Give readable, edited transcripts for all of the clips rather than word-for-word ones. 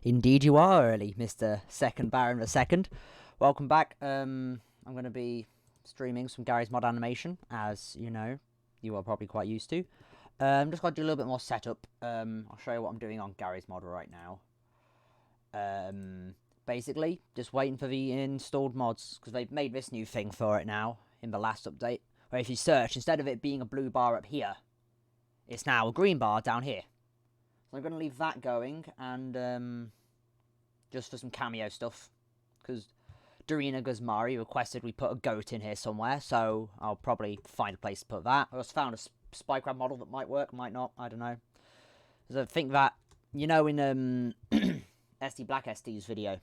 Indeed you are early, Mr. Second Baron II. Welcome back. I'm going to be streaming some Garry's Mod Animation, as you know, you are probably quite used to. Just got to do a little bit more setup. I'll show you what I'm doing on Garry's Mod right now. Basically, just waiting for the installed mods, because they've made this new thing for it now, in the last update, where if you search, instead of it being a blue bar up here, it's now a green bar down here. So I'm going to leave that going, and just for some cameo stuff, because Darina Guzmari requested we put a goat in here somewhere, so I'll probably find a place to put that. I just found a spy crab model that might work, might not, I don't know. Because I think that, you know, in SD Black SD's video,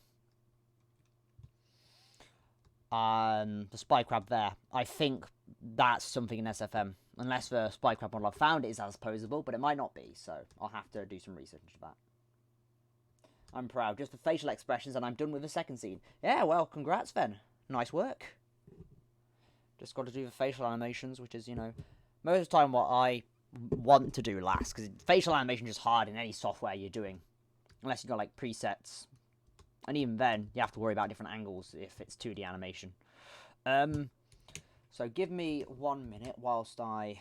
the spy crab there, I think that's something in SFM. Unless the spy crab model I found is as posable, but it might not be, so I'll have to do some research into that. I'm proud. Just the facial expressions, and I'm done with the second scene. Yeah, well, congrats, then. Nice work. Just got to do the facial animations, which is, you know, most of the time what I want to do last, because facial animation is hard in any software you're doing, unless you've got, like, presets. And even then, you have to worry about different angles if it's 2D animation. So give me 1 minute whilst I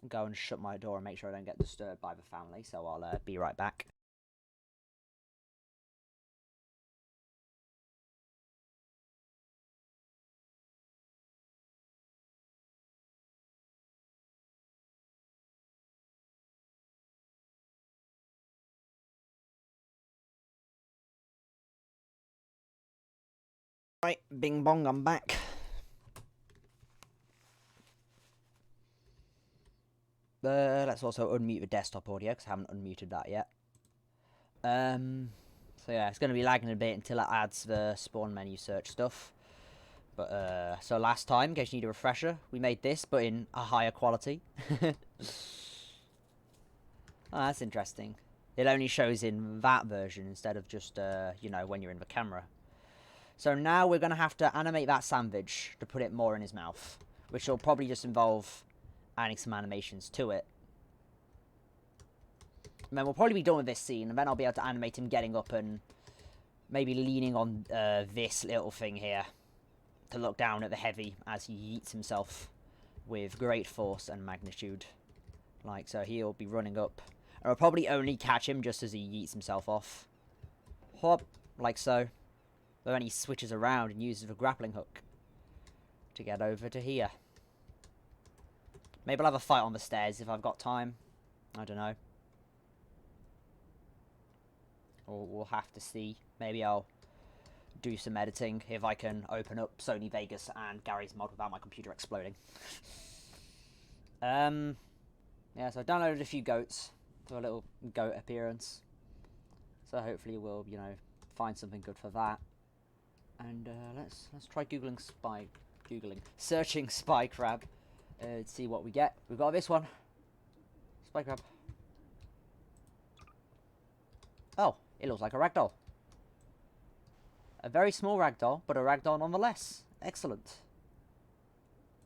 go and shut my door and make sure I don't get disturbed by the family. So I'll be right back. Right, bing bong, I'm back. Let's also unmute the desktop audio, because I haven't unmuted that yet. So yeah, it's going to be lagging a bit until it adds the spawn menu search stuff. But, so last time, in case you need a refresher, we made this, but in a higher quality. Oh, that's interesting. It only shows in that version instead of just, you know, when you're in the camera. So now we're going to have to animate that sandwich to put it more in his mouth, which will probably just involve adding some animations to it. And then we'll probably be done with this scene, and then I'll be able to animate him getting up and maybe leaning on this little thing here to look down at the heavy as he yeets himself with great force and magnitude. Like so, he'll be running up. And I'll probably only catch him just as he yeets himself off. Hop, like so. But then he switches around and uses the grappling hook to get over to here. Maybe I'll have a fight on the stairs if I've got time. I don't know. Or we'll have to see. Maybe I'll do some editing if I can open up Sony Vegas and Garry's Mod without my computer exploding. Yeah, so I downloaded a few goats for a little goat appearance. So hopefully we'll, you know, find something good for that. And let's try searching spy crab. To see what we get. We've got this one. Spy crab. Oh, it looks like a ragdoll. A very small ragdoll, but a ragdoll nonetheless. Excellent.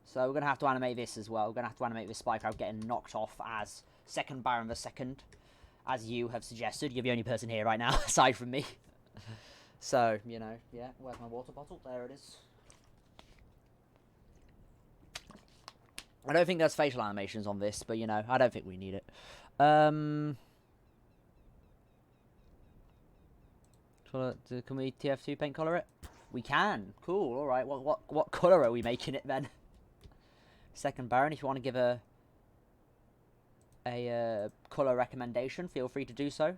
So we're going to have to animate this as well. We're going to have to animate this spy crab getting knocked off as Second Baron II. As you have suggested. You're the only person here right now, aside from me. So, you know, yeah. Where's my water bottle? There it is. I don't think there's facial animations on this, but, you know, I don't think we need it. Can we TF2 paint colour it? We can. Cool. All right. What colour are we making it then? Second Baron, if you want to give a colour recommendation, feel free to do so.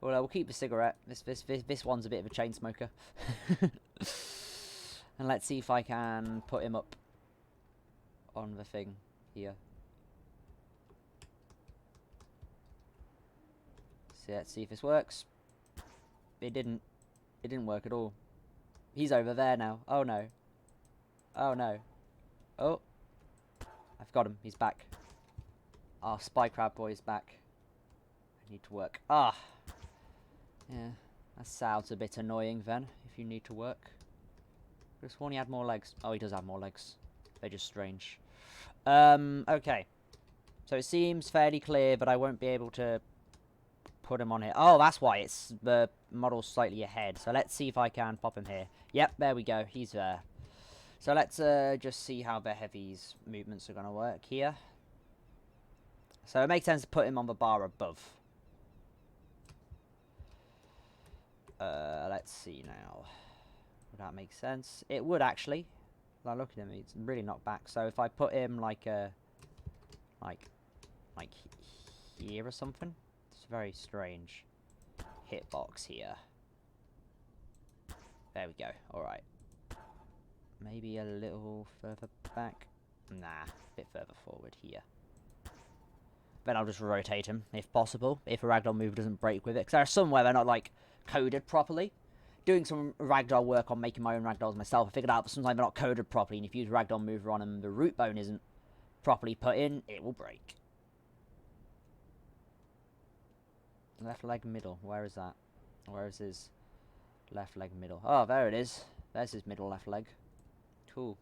Well, we'll keep the cigarette. This one's a bit of a chain smoker. And let's see if I can put him up on the thing here. So let's see if this works. It didn't work at all. He's over there now. Oh no. Oh no. Oh. I've got him. He's back. Our spy crab boy is back. I need to work. Ah. Yeah. That sounds a bit annoying then, if you need to work. Could have sworn he had more legs. Oh, he does have more legs. They're just strange. Okay. So it seems fairly clear, but I won't be able to put him on here. Oh, that's why it's the model's slightly ahead. So let's see if I can pop him here. Yep, there we go. He's there. So let's just see how the heavy's movements are going to work here. So it makes sense to put him on the bar above. Let's see now. Would that make sense? It would actually. Like, look at him. He's really knocked back. So if I put him like here or something, it's very strange. Hitbox here. There we go. All right. Maybe a little further back. Nah, a bit further forward here. Then I'll just rotate him if possible. If a ragdoll move doesn't break with it, because there are some where they're not like coded properly. Doing some ragdoll work on making my own ragdolls myself, I figured out that sometimes they're not coded properly, and if you use ragdoll mover on them, the root bone isn't properly put in, it will break. Left leg middle, where is that? Where is his left leg middle? Oh, there it is. There's his middle left leg. Cool.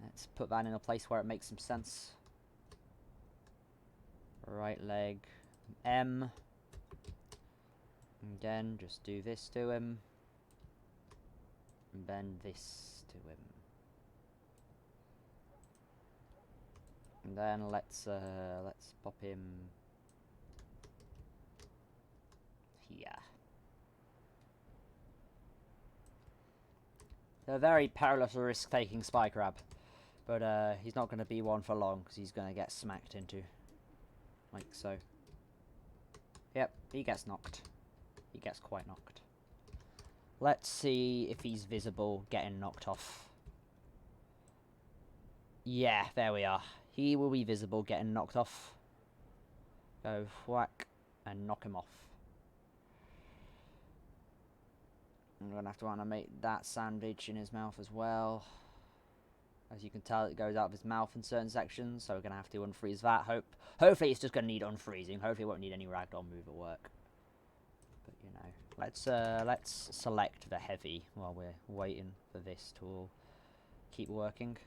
Let's put that in a place where it makes some sense. Right leg M. Again, just do this to him. And then this to him. And then let's pop him here. A very perilous risk-taking spy crab, but he's not going to be one for long because he's going to get smacked into, like so. Yep, he gets knocked. He gets quite knocked. Let's see if he's visible getting knocked off. Yeah, there we are. He will be visible getting knocked off. Go whack and knock him off. I'm going to have to animate that sandwich in his mouth as well. As you can tell, it goes out of his mouth in certain sections, so we're going to have to unfreeze that. Hopefully it's just going to need unfreezing. Hopefully it won't need any ragdoll mover work. But, you know, let's select the heavy while we're waiting for this to all keep working.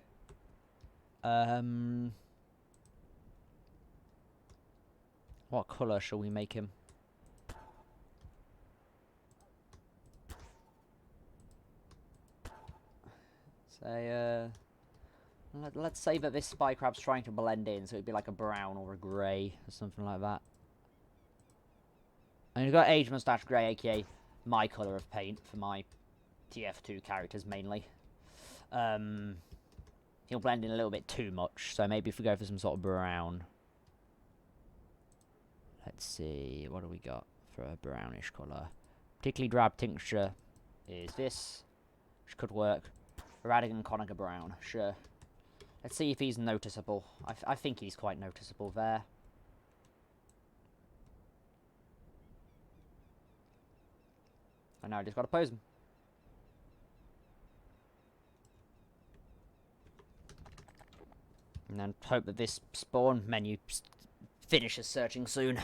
What colour shall we make him? Say, let's say that this spy crab's trying to blend in, so it'd be like a brown or a grey or something like that. And you've got Age Mustache Grey, aka my colour of paint for my TF2 characters mainly. He'll blend in a little bit too much, so maybe if we go for some sort of brown. Let's see, what do we got for a brownish colour? Particularly drab tincture is this, which could work. Radigan Conica Brown, sure. Let's see if he's noticeable. I think he's quite noticeable there. And now I just got to pose him. And then hope that this spawn menu finishes searching soon.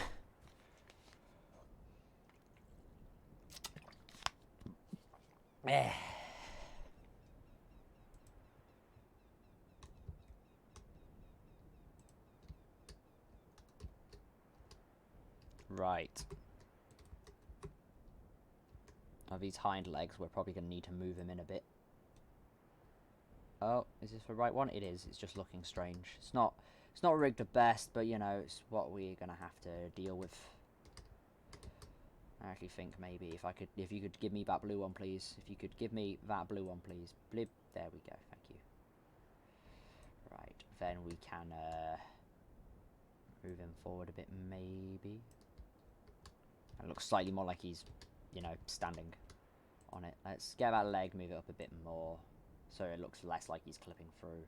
Right. Now these hind legs, we're probably going to need to move him in a bit. Oh, is this the right one? It is. It's just looking strange. It's not rigged the best, but you know, it's what we're going to have to deal with. I actually think maybe if you could give me that blue one, please. If you could give me that blue one, please. Blip. There we go. Thank you. Right. Then we can move him forward a bit, maybe. It looks slightly more like he's, you know, standing on it. Let's get that leg, move it up a bit more, so it looks less like he's clipping through.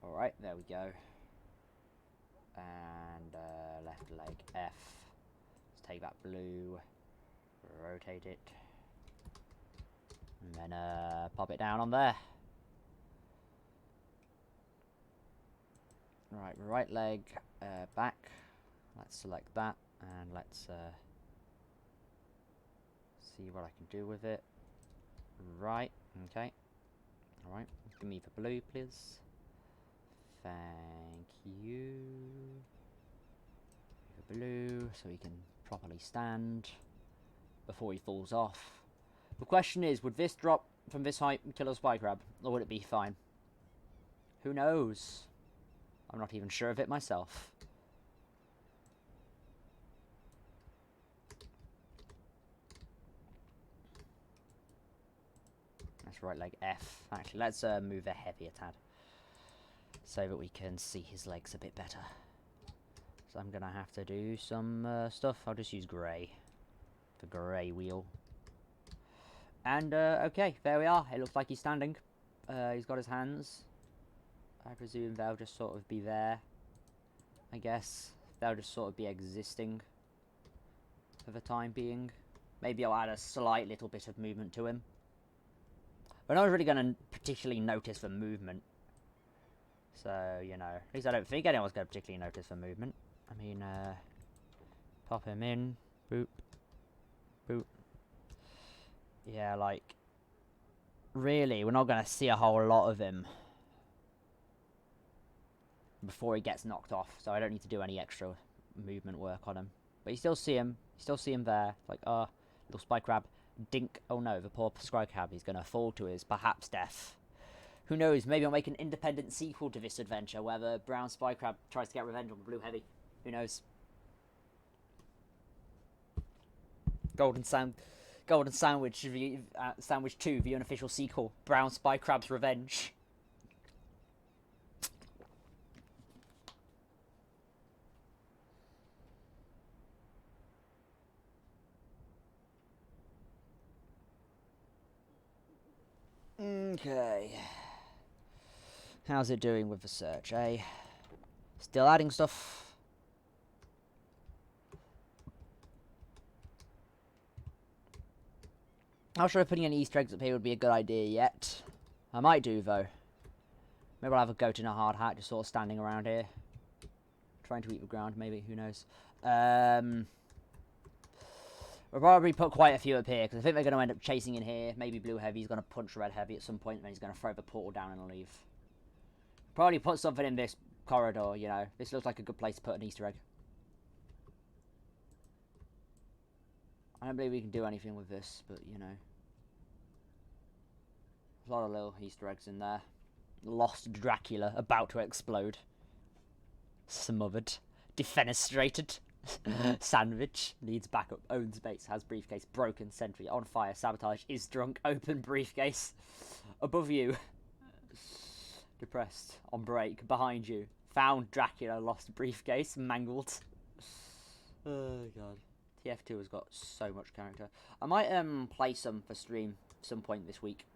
Alright, there we go. And left leg F. Let's take that blue, rotate it, and then pop it down on there. Right leg back. Let's select that, and let's see what I can do with it. Right, okay. Alright, give me the blue, please. Thank you. blue so he can properly stand before he falls off. The question is, would this drop from this height and kill a spy crab, or would it be fine? Who knows? I'm not even sure of it myself. That's right leg F. Actually, let's move a heavy a tad, so that we can see his legs a bit better. So I'm going to have to do some stuff. I'll just use grey. The grey wheel. And, okay, there we are. It looks like he's standing. He's got his hands. I presume they'll just sort of be there. I guess. They'll just sort of be existing for the time being. Maybe I'll add a slight little bit of movement to him. But I'm not really going to particularly notice the movement. So, you know, at least I don't think anyone's going to particularly notice the movement. I mean, pop him in. Boop. Boop. Yeah, like, really, we're not going to see a whole lot of him before he gets knocked off. So I don't need to do any extra movement work on him. But you still see him. You still see him there. Like, little spy crab. Dink. Oh no, the poor spy crab. He's going to fall to his perhaps death. Who knows? Maybe I'll make an independent sequel to this adventure where the brown spy crab tries to get revenge on the blue heavy. Who knows? Golden Sandwich Sandwich 2, the unofficial sequel. Brown Spy Crab's Revenge. Okay. How's it doing with the search, eh? Still adding stuff. Not sure if putting any Easter eggs up here would be a good idea yet. I might do, though. Maybe I'll have a goat in a hard hat just sort of standing around here. Trying to eat the ground, maybe. Who knows? We'll probably put quite a few up here, because I think they're going to end up chasing in here. Maybe blue heavy's going to punch red heavy at some point, and then he's going to throw the portal down and leave. Probably put something in this corridor, you know. This looks like a good place to put an Easter egg. I don't believe we can do anything with this, but, you know. A lot of little Easter eggs in there. Lost Dracula, about to explode. Smothered. Defenestrated. Sandwich. Needs backup. Owns base. Has briefcase. Broken. Sentry. On fire. Sabotage. Is drunk. Open briefcase. Above you. Depressed. On break. Behind you. Found Dracula. Lost briefcase. Mangled. Oh, God. TF2 has got so much character. I might play some for stream some point this week.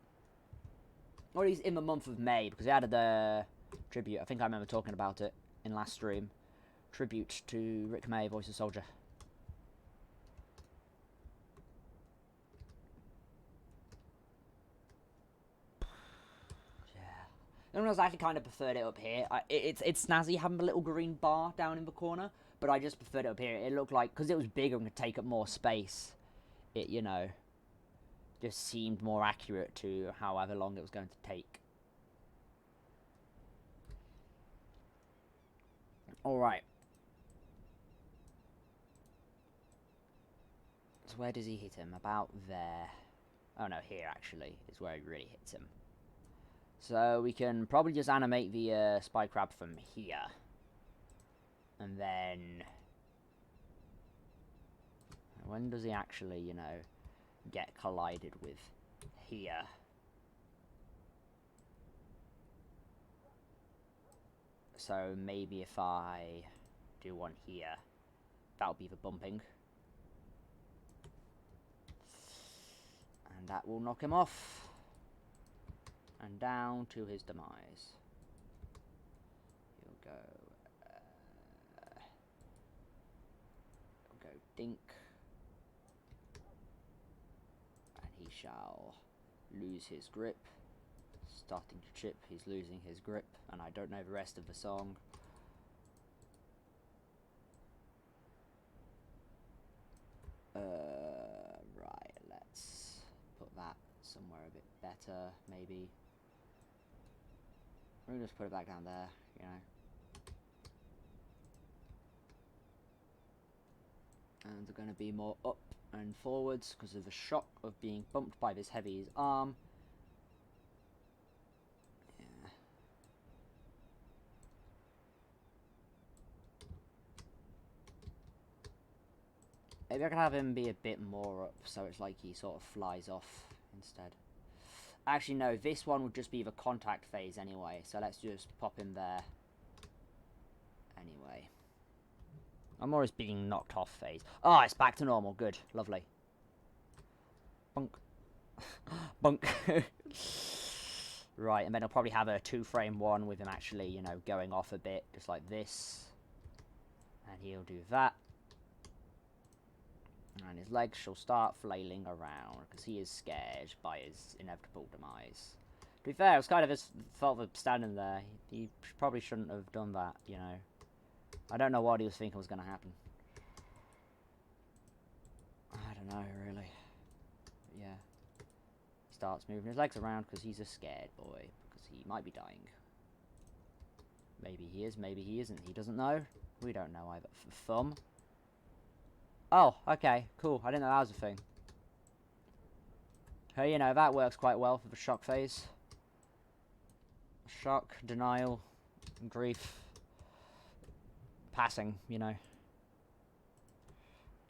Or at least in the month of May, because they added the tribute. I think I remember talking about it in last stream. Tribute to Rick May, Voice of Soldier. Yeah. I was actually kind of preferred it up here. It's snazzy having the little green bar down in the corner, but I just preferred it up here. It looked like, because it was bigger and could take up more space, it, you know, just seemed more accurate to however long it was going to take. Alright. So where does he hit him? About there. Oh no, here actually is where he really hits him. So we can probably just animate the spy crab from here. And then... when does he actually, you know, get collided with? Here. So maybe if I do one here, that'll be the bumping. And that will knock him off. And down to his demise. He'll go dink. And he shall lose his grip. Starting to chip, he's losing his grip, and I don't know the rest of the song. Right, let's put that somewhere a bit better, maybe. We'll just put it back down there, you know. And they're going to be more up and forwards because of the shock of being bumped by this heavy's arm. Yeah. Maybe I could have him be a bit more up so it's like he sort of flies off instead. Actually, no, this one would just be the contact phase anyway, so let's just pop him there. Anyway. I'm always being knocked off phase. Oh, it's back to normal. Good. Lovely. Bunk. Bunk. Right, and then I'll probably have a 2-frame one with him actually, you know, going off a bit, just like this. And he'll do that. And his legs shall start flailing around, because he is scared by his inevitable demise. To be fair, it was kind of his fault for standing there. He probably shouldn't have done that, you know. I don't know what he was thinking was going to happen. I don't know, really. But yeah. He starts moving his legs around because he's a scared boy. Because he might be dying. Maybe he is, maybe he isn't. He doesn't know. We don't know either. Thumb. Oh, okay, cool. I didn't know that was a thing. Hey, you know, that works quite well for the shock phase. Shock, denial, grief, passing, you know.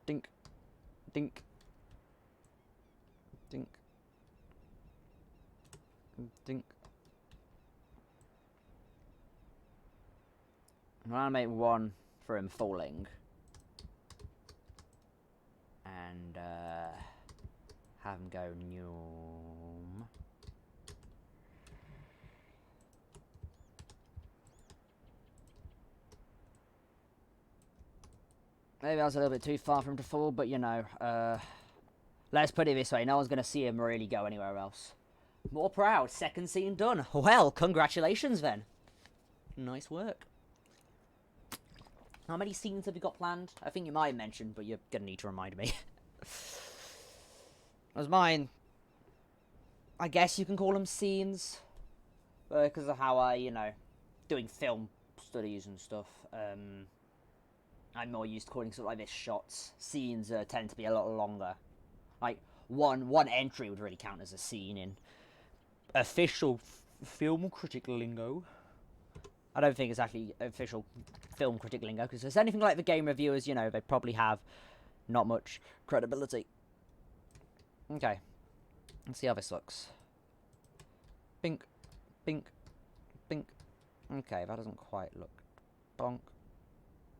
Dink, dink, dink, dink. I'm gonna make one for him falling. And have him go noom. Maybe I was a little bit too far for him to fall, but you know, let's put it this way, no one's going to see him really go anywhere else. More proud, second scene done. Well, congratulations then. Nice work. How many scenes have you got planned? I think you might have mentioned, but you're going to need to remind me. As mine, I guess you can call them scenes. Because of how I, you know, doing film studies and stuff. I'm more used to calling stuff like this shots. Scenes tend to be a lot longer. Like, one entry would really count as a scene in official film critic lingo. I don't think it's actually official film critic lingo, because if it's anything like the game reviewers, you know, they probably have not much credibility. Okay. Let's see how this looks. Bink, bink, bink. Okay, that doesn't quite look. Bonk.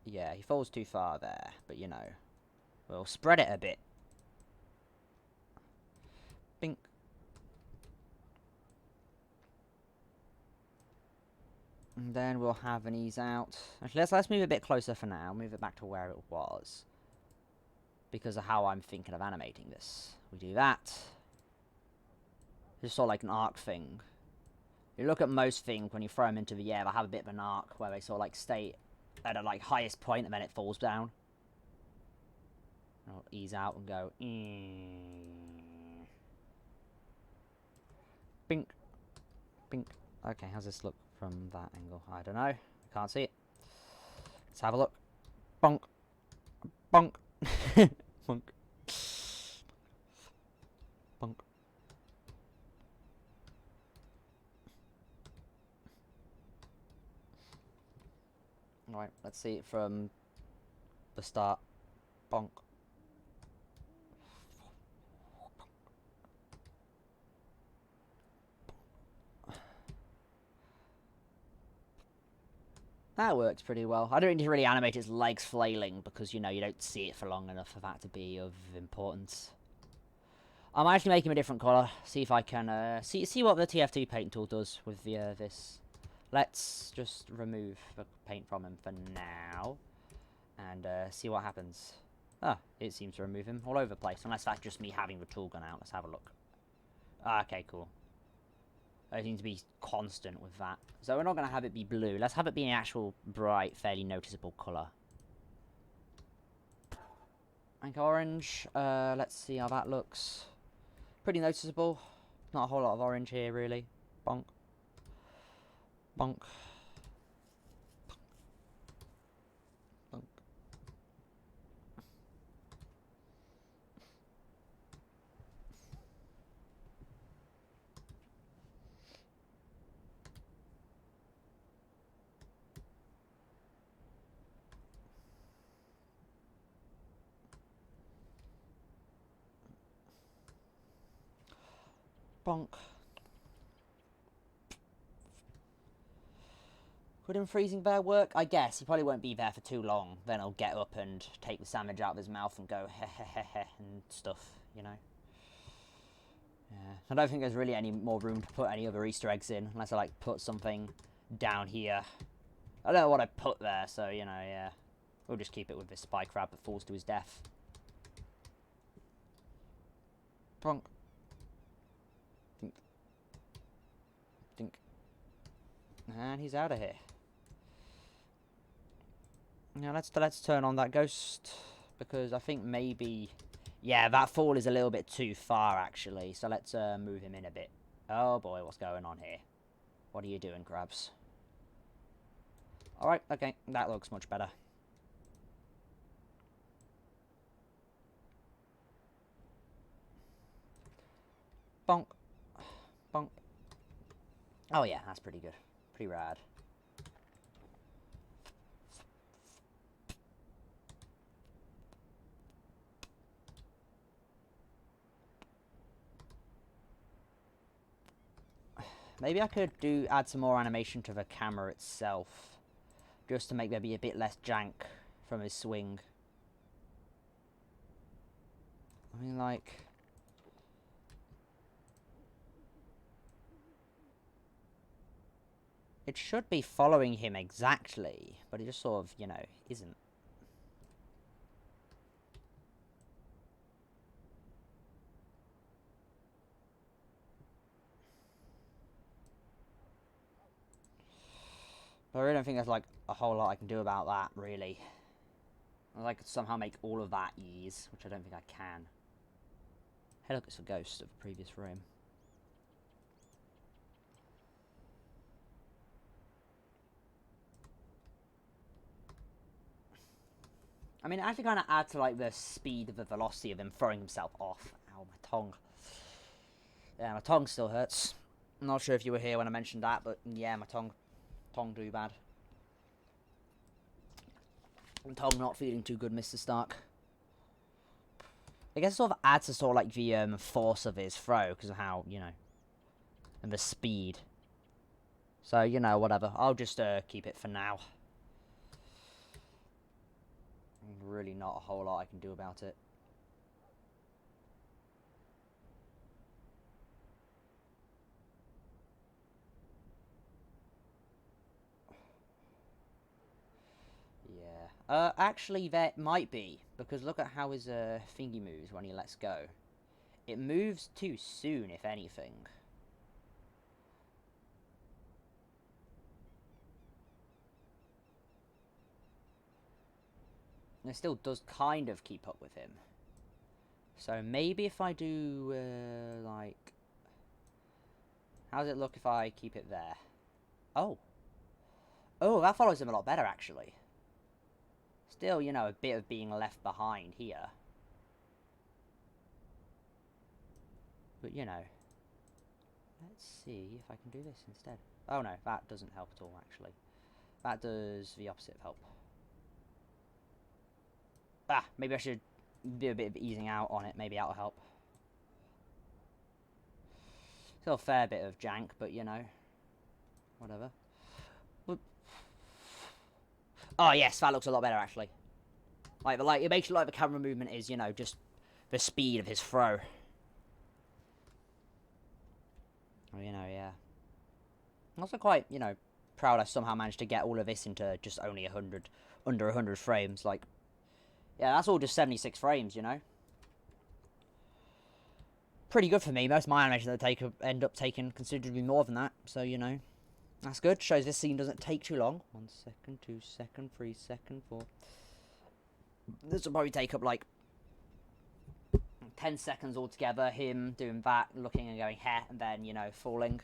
Yeah, he falls too far there, but you know, we'll spread it a bit. Bink. And then we'll have an ease out. Actually, let's move a bit closer for now. Move it back to where it was. Because of how I'm thinking of animating this. We do that. Just sort of like an arc thing. You look at most things when you throw them into the air, they have a bit of an arc where they sort of like stay at a like highest point and then it falls down. I'll ease out and go. Bink. Bink. Okay, how's this look from that angle? I don't know. I can't see it. Let's have a look. Bonk. Bonk. Bonk. Bonk. Alright, let's see it from the start. Bonk. That works pretty well. I don't need to really animate his legs flailing because, you know, you don't see it for long enough for that to be of importance. I'm actually making him a different colour. See if I can see what the TF2 paint tool does with the this. Let's just remove the paint from him for now and see what happens. Ah, it seems to remove him all over the place. Unless that's just me having the tool gun out. Let's have a look. Ah, okay, cool. I seem to be constant with that. So we're not going to have it be blue. Let's have it be an actual bright, fairly noticeable colour. Like orange. Let's see how that looks. Pretty noticeable. Not a whole lot of orange here, really. Bonk. Bonk. Bonk. Bonk. Could him freezing bear work? I guess. He probably won't be there for too long. Then he'll get up and take the sandwich out of his mouth and go heh heh heh heh and stuff, you know. Yeah. I don't think there's really any more room to put any other Easter eggs in, unless I like put something down here. I don't know what I put there, so, you know, yeah. We'll just keep it with this spy crab that falls to his death. Bonk. Dink. Dink. And he's out of here. Now let's turn on that ghost, because I think maybe, yeah, that fall is a little bit too far actually. So let's move him in a bit. Oh boy, what's going on here? What are you doing, crabs? All right, okay, that looks much better. Bonk, bonk. Oh yeah, that's pretty good, pretty rad. Maybe I could add some more animation to the camera itself, just to make there be a bit less jank from his swing. I mean, like, it should be following him exactly, but it just sort of, you know, isn't. But I really don't think there's, like, a whole lot I can do about that, really. I'd like to somehow make all of that ease, which I don't think I can. Hey, look, it's a ghost of a previous frame. I mean, it actually kind of adds to, like, the speed of the velocity of him throwing himself off. Ow, my tongue. Yeah, my tongue still hurts. I'm not sure if you were here when I mentioned that, but yeah, my tongue do bad. My tongue not feeling too good, Mr. Stark. I guess it sort of adds to sort of like the force of his throw, because of how, you know, and the speed. So, you know, whatever. I'll just keep it for now. Really not a whole lot I can do about it. Yeah. Actually, there might be, because look at how his thingy moves when he lets go. It moves too soon, if anything. And it still does kind of keep up with him. So maybe if I do, like... How does it look if I keep it there? Oh. Oh, that follows him a lot better, actually. Still, you know, a bit of being left behind here. But, you know. Let's see if I can do this instead. Oh, no, that doesn't help at all, actually. That does the opposite of help. Ah, maybe I should do a bit of easing out on it. Maybe that'll help. Still a fair bit of jank, but, you know. Whatever. Oh, yes, that looks a lot better, actually. Like, it makes it like the camera movement is, you know, just the speed of his throw. Oh, you know, yeah. I'm also quite, you know, proud I somehow managed to get all of this into just only under 100 frames. Like, yeah, that's all just 76 frames, you know. Pretty good for me. Most of my animations end up taking considerably more than that. So, you know, that's good. Shows this scene doesn't take too long. 1 second, 2 second, 3 second, 4. This will probably take up like 10 seconds altogether. Him doing that, looking and going heh, and then, you know, falling.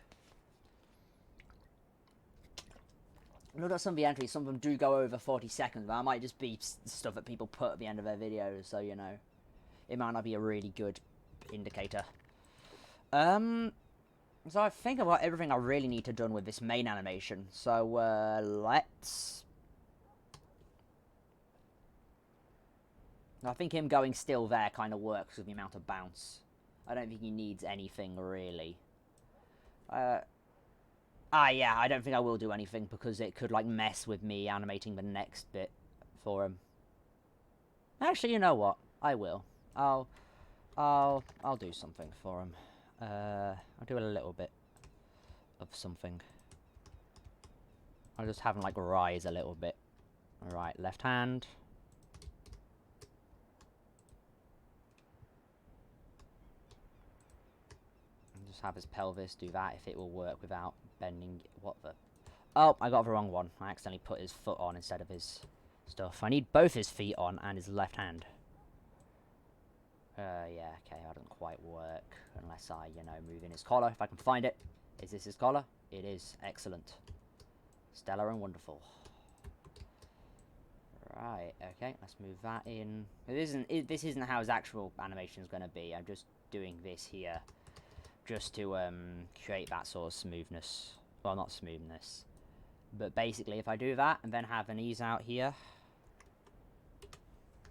Look at some of the entries. Some of them do go over 40 seconds, but that might just be stuff that people put at the end of their videos. So, you know, it might not be a really good indicator. So I think I've got everything I really need to done with this main animation. So, let's... I think him going still there kind of works with the amount of bounce. I don't think he needs anything, really. Yeah, I don't think I will do anything because it could, like, mess with me animating the next bit for him. Actually, you know what? I will. I'll do something for him. I'll do a little bit of something. I'll just have him, like, rise a little bit. Alright, left hand. And just have his pelvis do that if it will work without bending. What the? Oh, I got the wrong one. I accidentally put his foot on instead of his stuff. I need both his feet on and his left hand. Yeah, okay, that doesn't quite work unless I, you know, move in his collar, if I can find it. Is this his collar? It is. Excellent. Stellar and wonderful. Right, okay, let's move that in. This isn't how his actual animation is going to be. I'm just doing this here just to create that sort of smoothness. Well, not smoothness. But basically, if I do that and then have an ease out here,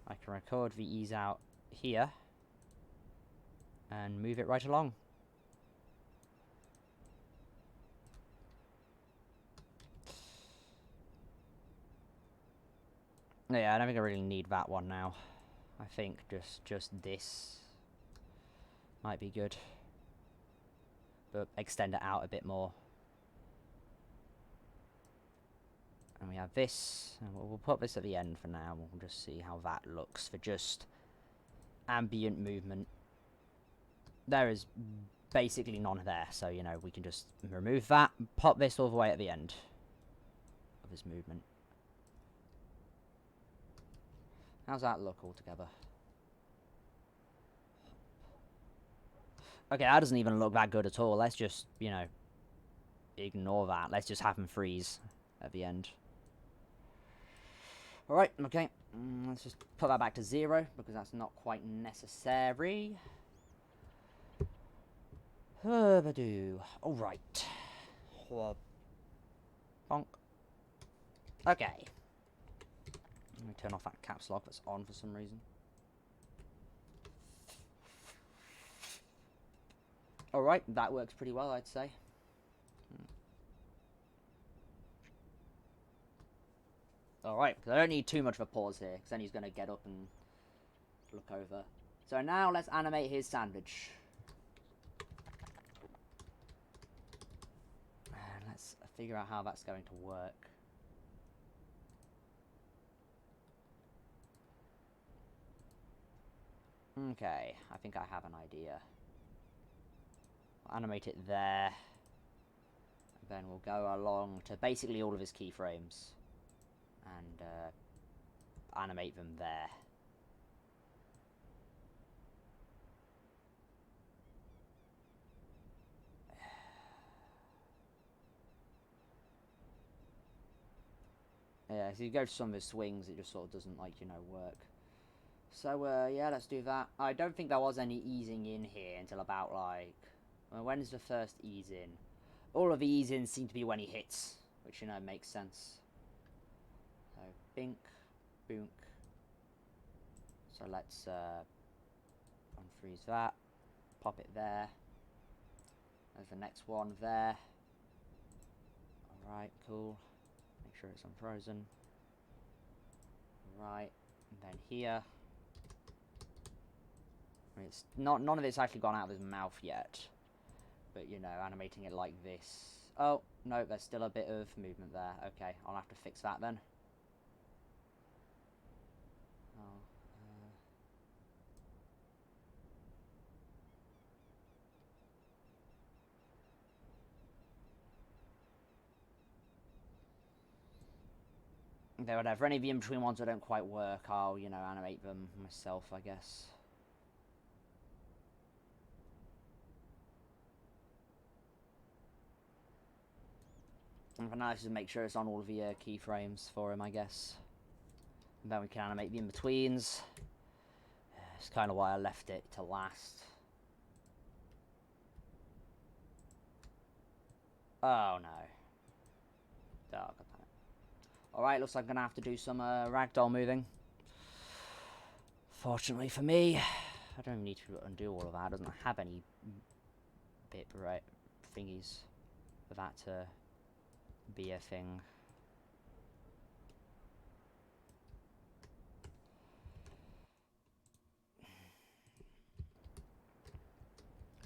I can record the ease out here and move it right along. Yeah, I don't think I really need that one now. I think just this might be good. But extend it out a bit more. And we have this, and we'll put this at the end for now. We'll just see how that looks for just ambient movement. There is basically none there, so, you know, we can just remove that, pop this all the way at the end of his movement. How's that look altogether? Okay, that doesn't even look that good at all. Let's just, you know, ignore that. Let's just have him freeze at the end. Alright, okay. Let's just put that back to 0, because that's not quite necessary. Alright. Bonk. Okay. Let me turn off that caps lock that's on for some reason. Alright, that works pretty well, I'd say. Alright, because I don't need too much of a pause here, because then he's going to get up and look over. So now let's animate his sandwich. And let's figure out how that's going to work. Okay, I think I have an idea. I'll animate it there. And then we'll go along to basically all of his keyframes. And animate them there. Yeah, so you go to some of his swings, it just sort of doesn't, like, you know, work. So, yeah, let's do that. I don't think there was any easing in here until about, like... Well, when's the first ease in? All of the ease ins seem to be when he hits, which, you know, makes sense. So, bink, boonk. So let's unfreeze that. Pop it there. There's the next one there. Alright, cool. Make sure it's unfrozen. Right, and then here. I mean, it's not, none of it's actually gone out of his mouth yet. But, you know, animating it like this. Oh, no, there's still a bit of movement there. Okay, I'll have to fix that then. Okay, whatever. Any of the in-between ones that don't quite work, I'll, you know, animate them myself, I guess. And for now, just make sure it's on all of the keyframes for him, I guess. And then we can animate the in-betweens. It's kind of why I left it to last. Oh, no. Oh, God damn it. Alright, looks like I'm going to have to do some ragdoll moving. Fortunately for me, I don't even need to undo all of that. It doesn't have any bit right thingies. for that to be a thing.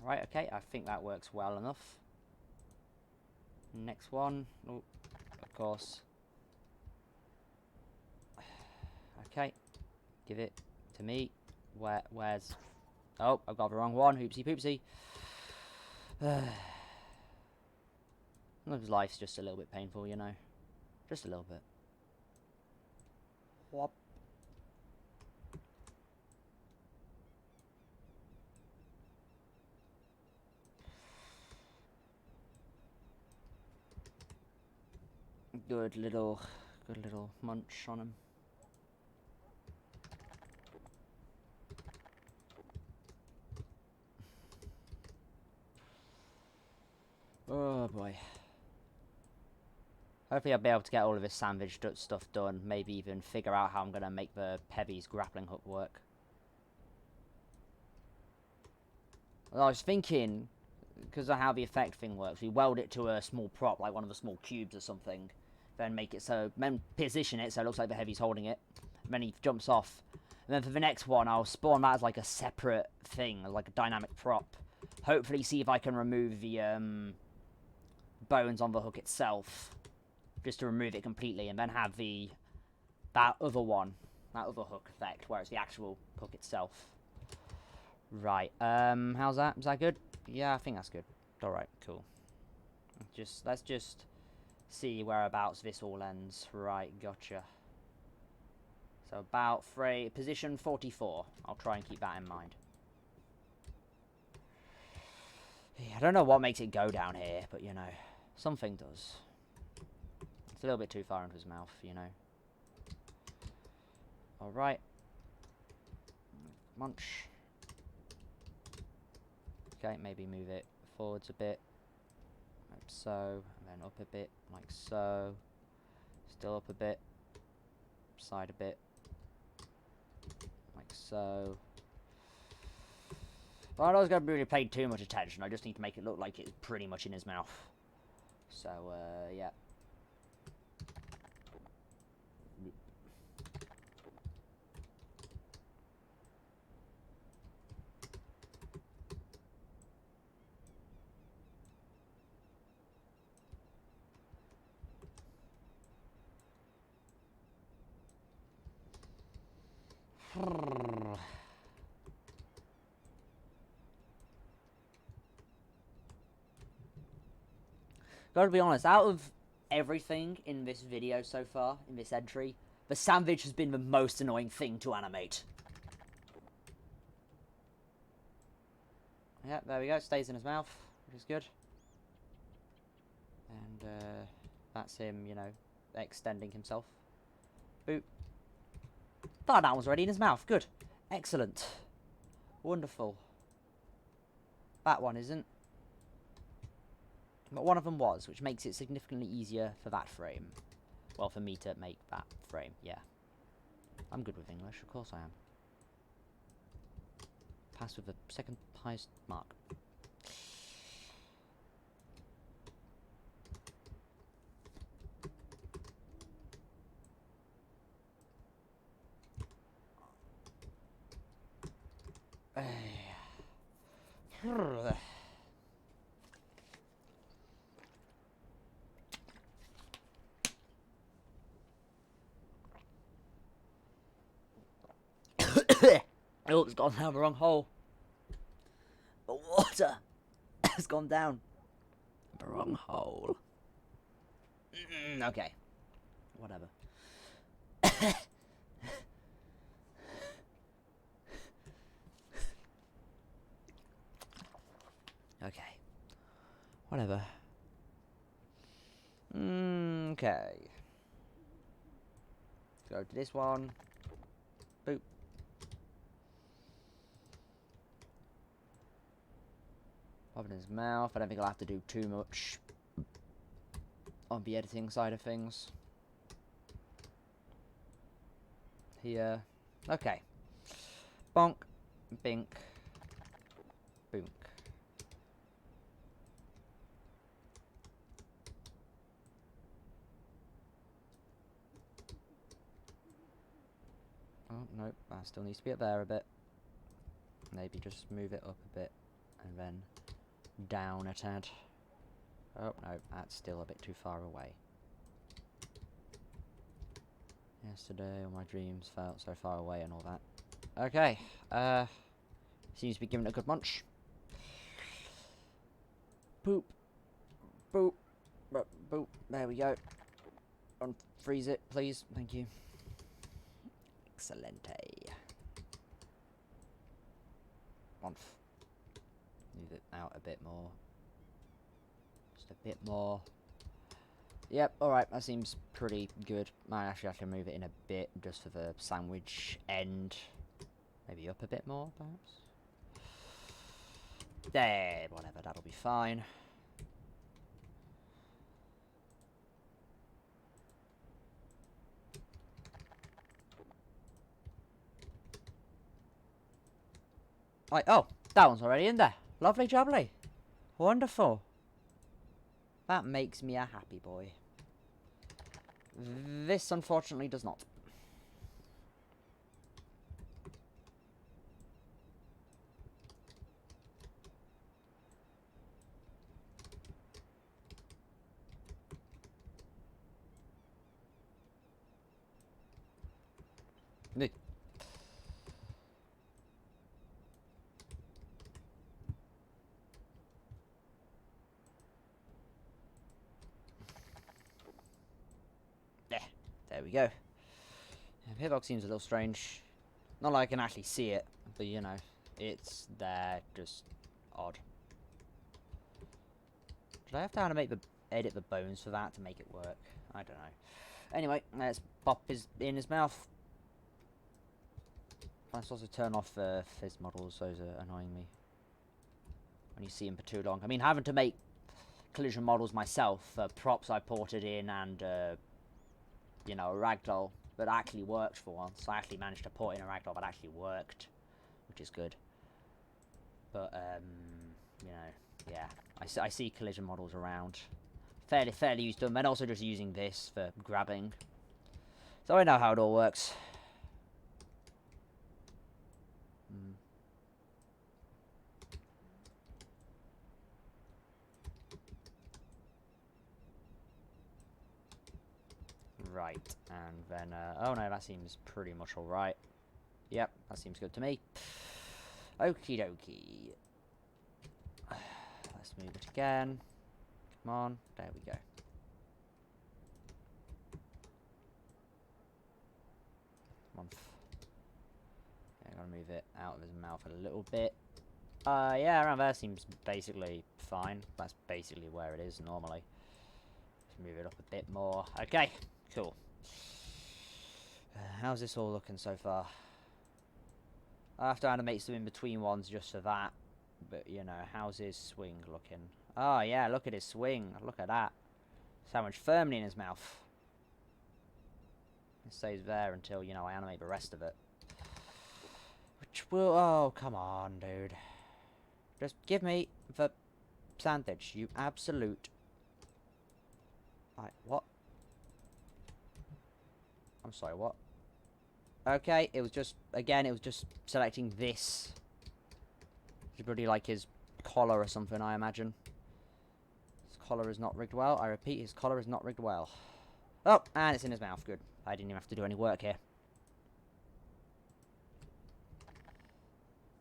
Right, okay, I think that works well enough. Next one, oh, of course. Okay, give it to me. Where's... Oh, I've got the wrong one. Hoopsie poopsie. Life's just a little bit painful, you know. Just a little bit. Whop. Good little munch on him. Oh boy. Hopefully I'll be able to get all of this sandwich stuff done. Maybe even figure out how I'm going to make the Heavy's grappling hook work. Well, I was thinking, because of how the effect thing works, we weld it to a small prop, like one of the small cubes or something. Then make it so, then position it so it looks like the Heavy's holding it. And then he jumps off. And then for the next one, I'll spawn that as like a separate thing, like a dynamic prop. Hopefully see if I can remove the bones on the hook itself. Just to remove it completely, and then have that other hook effect, where it's the actual hook itself. Right, how's that? Is that good? Yeah, I think that's good. Alright, cool. Let's just see whereabouts this all ends. Right, gotcha. So about position 44. I'll try and keep that in mind. Yeah, I don't know what makes it go down here, but you know, something does. It's a little bit too far into his mouth, you know. Alright. Munch. Okay, maybe move it forwards a bit. Like so. And then up a bit. Like so. Still up a bit. Side a bit. Like so. Well, I'm not going to really pay too much attention. I just need to make it look like it's pretty much in his mouth. So, yeah. Gotta be honest, out of everything in this video so far, in this entry, the sandwich has been the most annoying thing to animate. Yeah, there we go, stays in his mouth, which is good. And that's him, you know, extending himself. Boop. Thought that was already in his mouth, good. Excellent. Wonderful. That one isn't. But one of them was, which makes it significantly easier for that frame. Well, for me to make that frame, yeah. I'm good with English, of course I am. Pass with the second highest mark. Oh, it's gone down the wrong hole. The water has gone down the wrong hole. Okay. Whatever. Okay. Whatever. Okay. Go to this one. Boop. Pop in his mouth. I don't think I'll have to do too much on the editing side of things. Here. Okay. Bonk. Bink. Boonk. nope, that still needs to be up there a bit. Maybe just move it up a bit, and then down a tad. Oh, no, that's still a bit too far away. Yesterday, all my dreams felt so far away and all that. Okay, seems to be giving it a good munch. Boop. Boop. Boop. Boop. There we go. Unfreeze it, please. Thank you. Excelente. Move it out a bit more. Just a bit more. Yep, alright, that seems pretty good. Might actually have to move it in a bit just for the sandwich end. Maybe up a bit more, perhaps? There, whatever, that'll be fine. Right, oh, that one's already in there. Lovely jubbly. Wonderful. That makes me a happy boy. This, unfortunately, does not. No. There we go. Yeah, Hitbox seems a little strange. Not like I can actually see it, but you know, it's there, just odd. Did I have to edit the bones for that to make it work? I don't know. Anyway, let's pop in his mouth. Let's also turn off fizz models, those are annoying me. When you see them for too long. I mean, having to make collision models myself, props I ported in and, you know, a ragdoll that actually worked for once. I actually managed to port in a ragdoll that actually worked, which is good. But, you know, yeah. I see collision models around. Fairly used to them, and also just using this for grabbing. So I know how it all works. Right, and then, oh no, that seems pretty much alright. Yep, that seems good to me. Okie dokie. Let's move it again. Come on, there we go. Come on. Yeah, I'm gonna move it out of his mouth a little bit. Yeah, around there seems basically fine. That's basically where it is normally. Let's move it up a bit more. Okay. Cool. How's this all looking so far? I have to animate some in-between ones just for that. But, you know, how's his swing looking? Oh, yeah, look at his swing. Look at that. Sandwich firmly in his mouth. It stays there until, you know, I animate the rest of it. Which will... Oh, come on, dude. Just give me the sandwich, you absolute... What? I'm sorry, what? Okay, it was just, again, it was just selecting this. It's probably like his collar or something, I imagine. His collar is not rigged well. I repeat, his collar is not rigged well. Oh, and it's in his mouth. Good. I didn't even have to do any work here.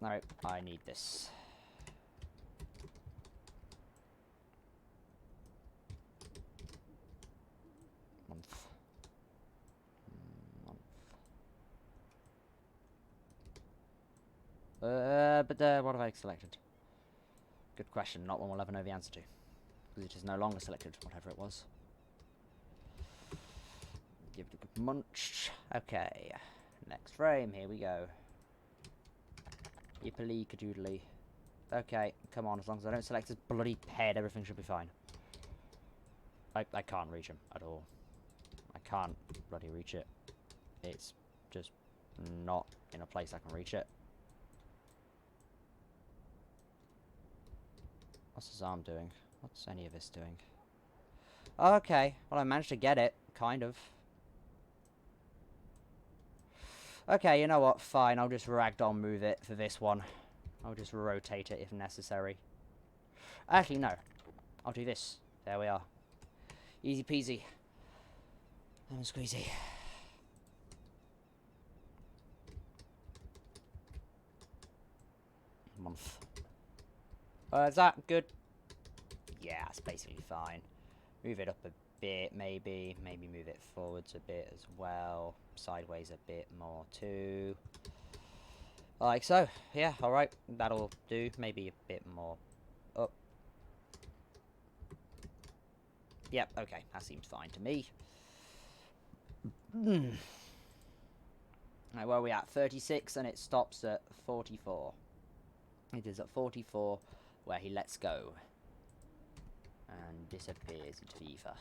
Alright, I need this. But what have I selected? Good question, not one we'll ever know the answer to. Because it is no longer selected, whatever it was. Give it a good munch. Okay, next frame, here we go. Yippily cadoodly. Okay, come on, as long as I don't select his bloody head, everything should be fine. I can't reach him at all. I can't bloody reach it. It's just not in a place I can reach it. What's his arm doing? What's any of this doing? Okay, well I managed to get it, kind of. Okay, you know what? Fine, I'll just ragdoll move it for this one. I'll just rotate it if necessary. Actually, no. I'll do this. There we are. Easy peasy. Lemon squeezy. Month. Is that good? Yeah, it's basically fine. Move it up a bit, maybe. Maybe move it forwards a bit as well. Sideways a bit more too. Like so. Yeah, alright. That'll do. Maybe a bit more up. Yep, okay. That seems fine to me. Right, where are we at? 36, and it stops at 44. It is at 44 where he lets go and disappears into ether.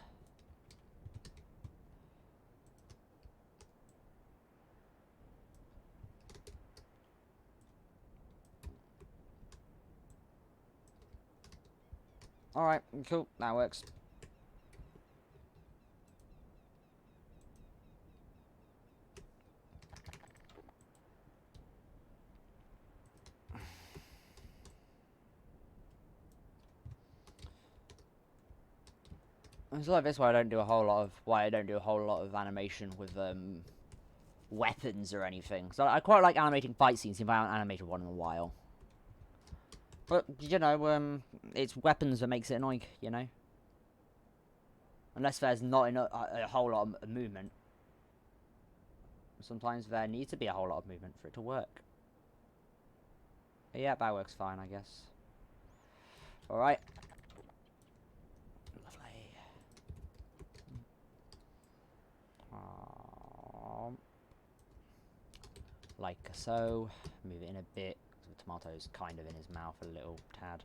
Alright, cool. That works. It's like this why I don't do a whole lot of animation with weapons or anything. So I quite like animating fight scenes if I haven't animated one in a while. But you know, it's weapons that makes it annoying, you know. Unless there's not a whole lot of movement. Sometimes there needs to be a whole lot of movement for it to work. But yeah, that works fine, I guess. Alright. Like so. Move it in a bit. The tomato's kind of in his mouth a little tad.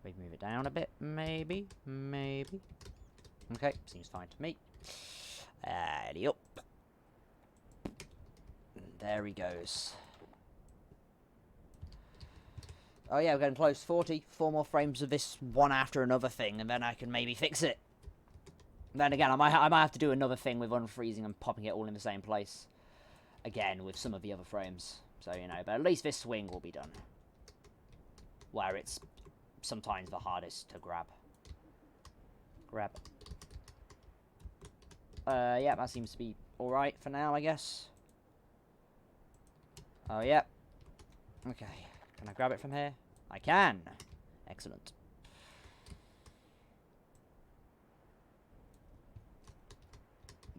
Maybe move it down a bit. Maybe. Okay, seems fine to me. Alley up. There he goes. Oh yeah, we're getting close. 40. 4 more frames of this one after another thing, and then I can maybe fix it. Then again, I might have to do another thing with unfreezing and popping it all in the same place. Again, with some of the other frames. So, you know, but at least this swing will be done. Where it's sometimes the hardest to grab. Yeah, that seems to be alright for now, I guess. Oh, yeah. Okay. Can I grab it from here? I can. Excellent.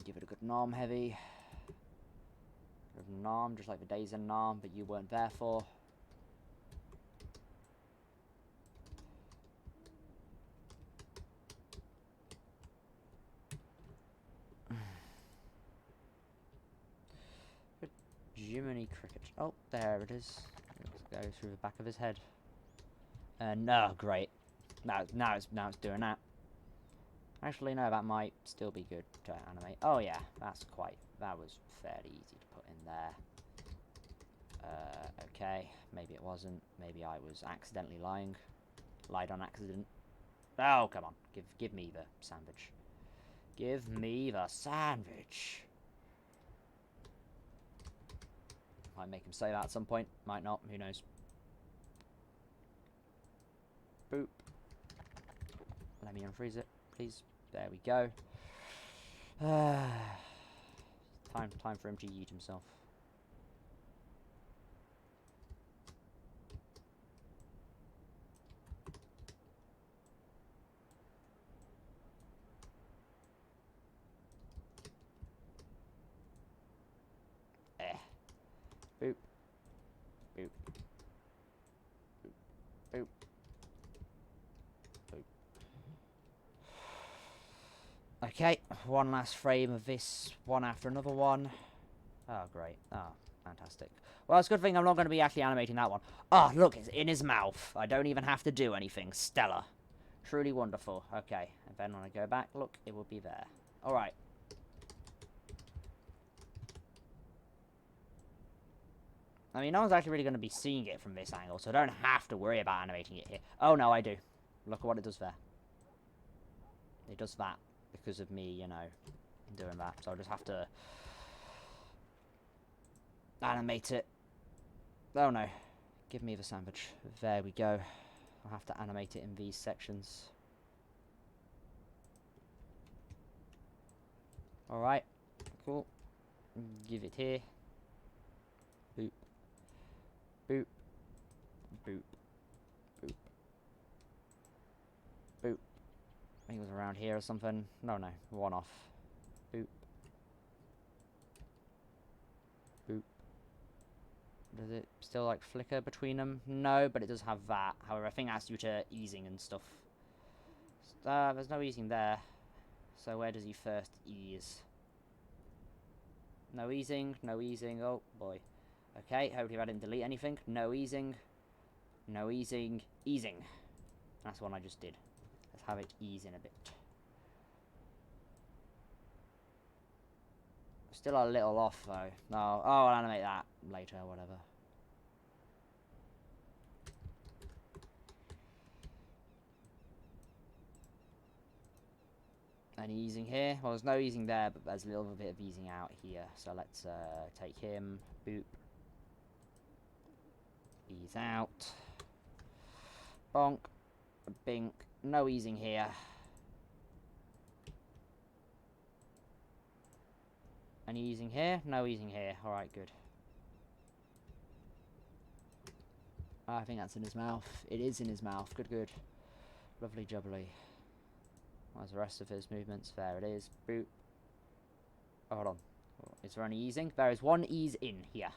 Give it a good nom heavy. Nom, just like the days in Nom, but you weren't there for. Jiminy Cricket. Oh, there it is. Let's go through the back of his head. No, great. Now it's doing that. Actually, no, that might still be good to animate. Oh yeah, that was fairly easy to put in there. Okay, maybe it wasn't. Maybe I was accidentally lying. Lied on accident. Oh, come on. Give me the sandwich. Give me the sandwich. Might make him say that at some point. Might not. Who knows? Boop. Let me unfreeze it, please. There we go. Time for him to yeet himself. Boop. Boop. Boop. Boop. Boop. Okay, one last frame of this one after another one. Oh, great. Oh, fantastic. Well, it's a good thing I'm not going to be actually animating that one. Oh, look, it's in his mouth. I don't even have to do anything. Stellar. Truly wonderful. Okay, and then when I go back, look, it will be there. Alright. I mean, no one's actually really going to be seeing it from this angle, so I don't have to worry about animating it here. Oh, no, I do. Look at what it does there. It does that because of me, you know, doing that. So I'll just have to Animate it. Oh no. Give me the sandwich. There we go. I'll have to animate it in these sections. Alright. Cool. Give it here. Boop. Boop. Boop. Boop. Boop. I think it was around here or something. No, one off. Boop. Boop. Does it still like flicker between them? No, but it does have that. However, I think that's due to easing and stuff. There's no easing there. So where does he first ease? No easing, no easing. Oh boy. Okay, hopefully I didn't delete anything. No easing. No easing. Easing. That's the one I just did. Let's have it ease in a bit. Still a little off though. No. Oh, I'll animate that later, whatever. Any easing here? Well, there's no easing there, but there's a little bit of easing out here. So let's take him. Boop. Ease out. Bonk. Bink. No easing here. Any easing here? No easing here. Alright, good. I think that's in his mouth. It is in his mouth. Good, good. Lovely jubbly. Where's the rest of his movements? There it is. Boop. Oh, hold on. Is there any easing? There is one ease in here.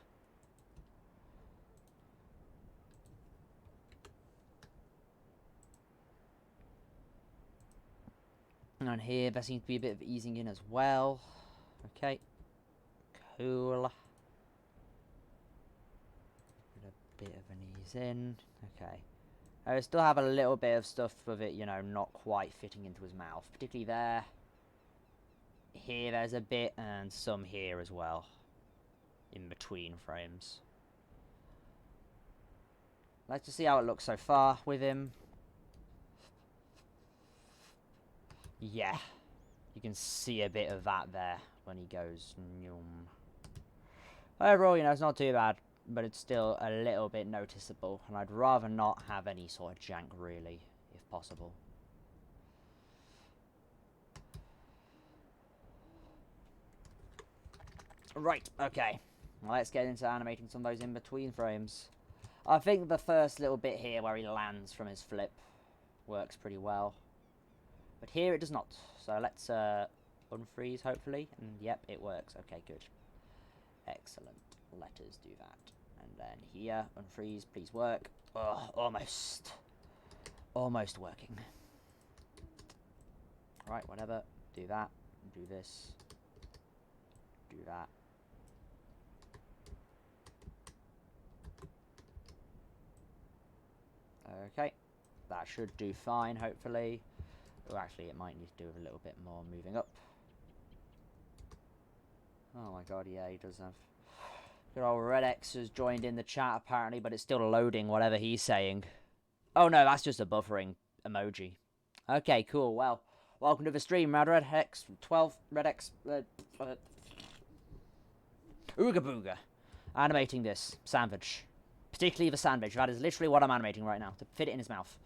And here, there seems to be a bit of easing in as well. Okay. Cool. A bit of an ease in. Okay. I still have a little bit of stuff with it, you know, not quite fitting into his mouth. Particularly there. Here there's a bit, and some here as well. In between frames. Let's just see how it looks so far with him. Yeah. You can see a bit of that there when he goes nyum. Overall, you know, it's not too bad. But it's still a little bit noticeable, and I'd rather not have any sort of jank, really, if possible. Right, okay. Well, let's get into animating some of those in-between frames. I think the first little bit here where he lands from his flip works pretty well. But here it does not. So let's unfreeze, hopefully. And yep, it works. Okay, good. Excellent. Let us do that. And then here, unfreeze, please work. Oh, almost. Almost working. Right, whatever. Do that. Do this. Do that. Okay. That should do fine, hopefully. Oh, actually, it might need to do a little bit more moving up. Oh my god, yeah, he does have... Good old Red X has joined in the chat, apparently, but it's still loading whatever he's saying. Oh, no, that's just a buffering emoji. Okay, cool. Well, welcome to the stream, Red X 12, Red X... Ooga Booga. Animating this sandwich. Particularly the sandwich. That is literally what I'm animating right now, to fit it in his mouth.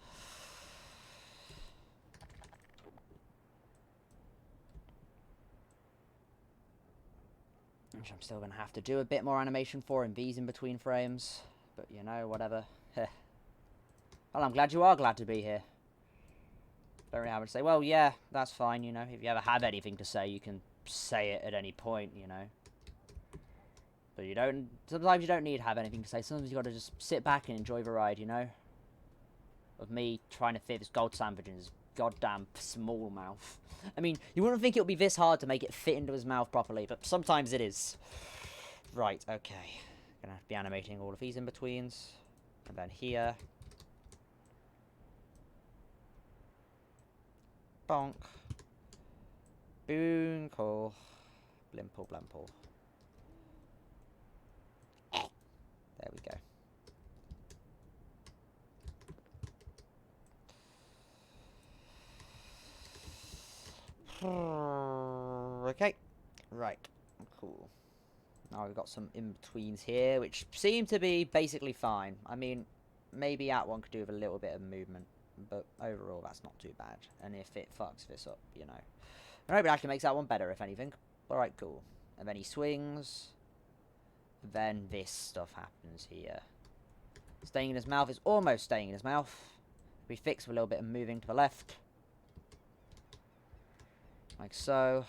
Which I'm still going to have to do a bit more animation for in these in-between frames. But, you know, whatever. Well, I'm glad you are glad to be here. Don't really have to say, well, yeah, that's fine, you know. If you ever have anything to say, you can say it at any point, you know. But you don't... Sometimes you don't need to have anything to say. Sometimes you got to just sit back and enjoy the ride, you know. Of me trying to fit this gold sandwich in his goddamn small mouth. I mean, you wouldn't think it would be this hard to make it fit into his mouth properly, but sometimes it is. Right, okay. Gonna have to be animating all of these in-betweens. And then here. Bonk. Booncle. Blimple, blimple. There we go. Okay. Right. Cool. Now we've got some in-betweens here, which seem to be basically fine. I mean, maybe that one could do with a little bit of movement, but overall that's not too bad. And if it fucks this up, you know. I hope it actually makes that one better, if anything. Alright, cool. And then he swings. Then this stuff happens here. Staying in his mouth is almost staying in his mouth. We fix with a little bit of moving to the left. Like so.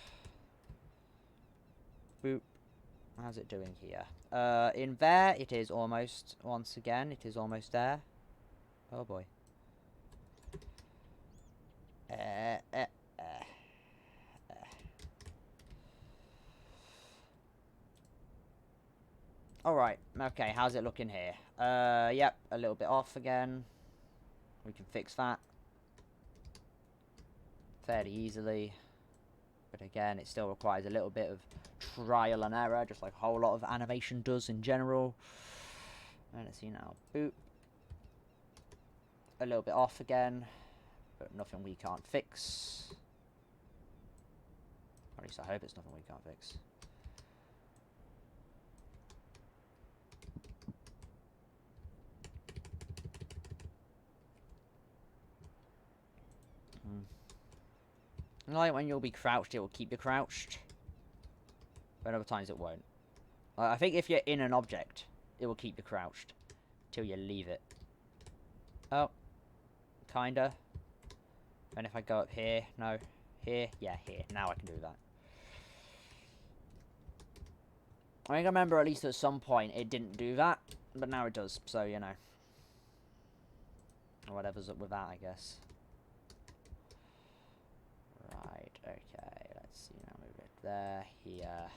Boop. How's it doing here? In there, it is almost, once again, it is almost there. Oh boy. Alright, okay, how's it looking here? Yep, a little bit off again. We can fix that fairly easily. But again, it still requires a little bit of trial and error, just like a whole lot of animation does in general. And let's see now. Boop. A little bit off again, but nothing we can't fix. At least I hope it's nothing we can't fix. Like when you'll be crouched, it will keep you crouched. But other times it won't. I think if you're in an object, it will keep you crouched till you leave it. Oh, kinda. And if I go up here, no, here, yeah, here. Now I can do that. I think I remember at least at some point it didn't do that, but now it does. So you know, whatever's up with that, I guess. Right, okay, let's see now, move it there, here,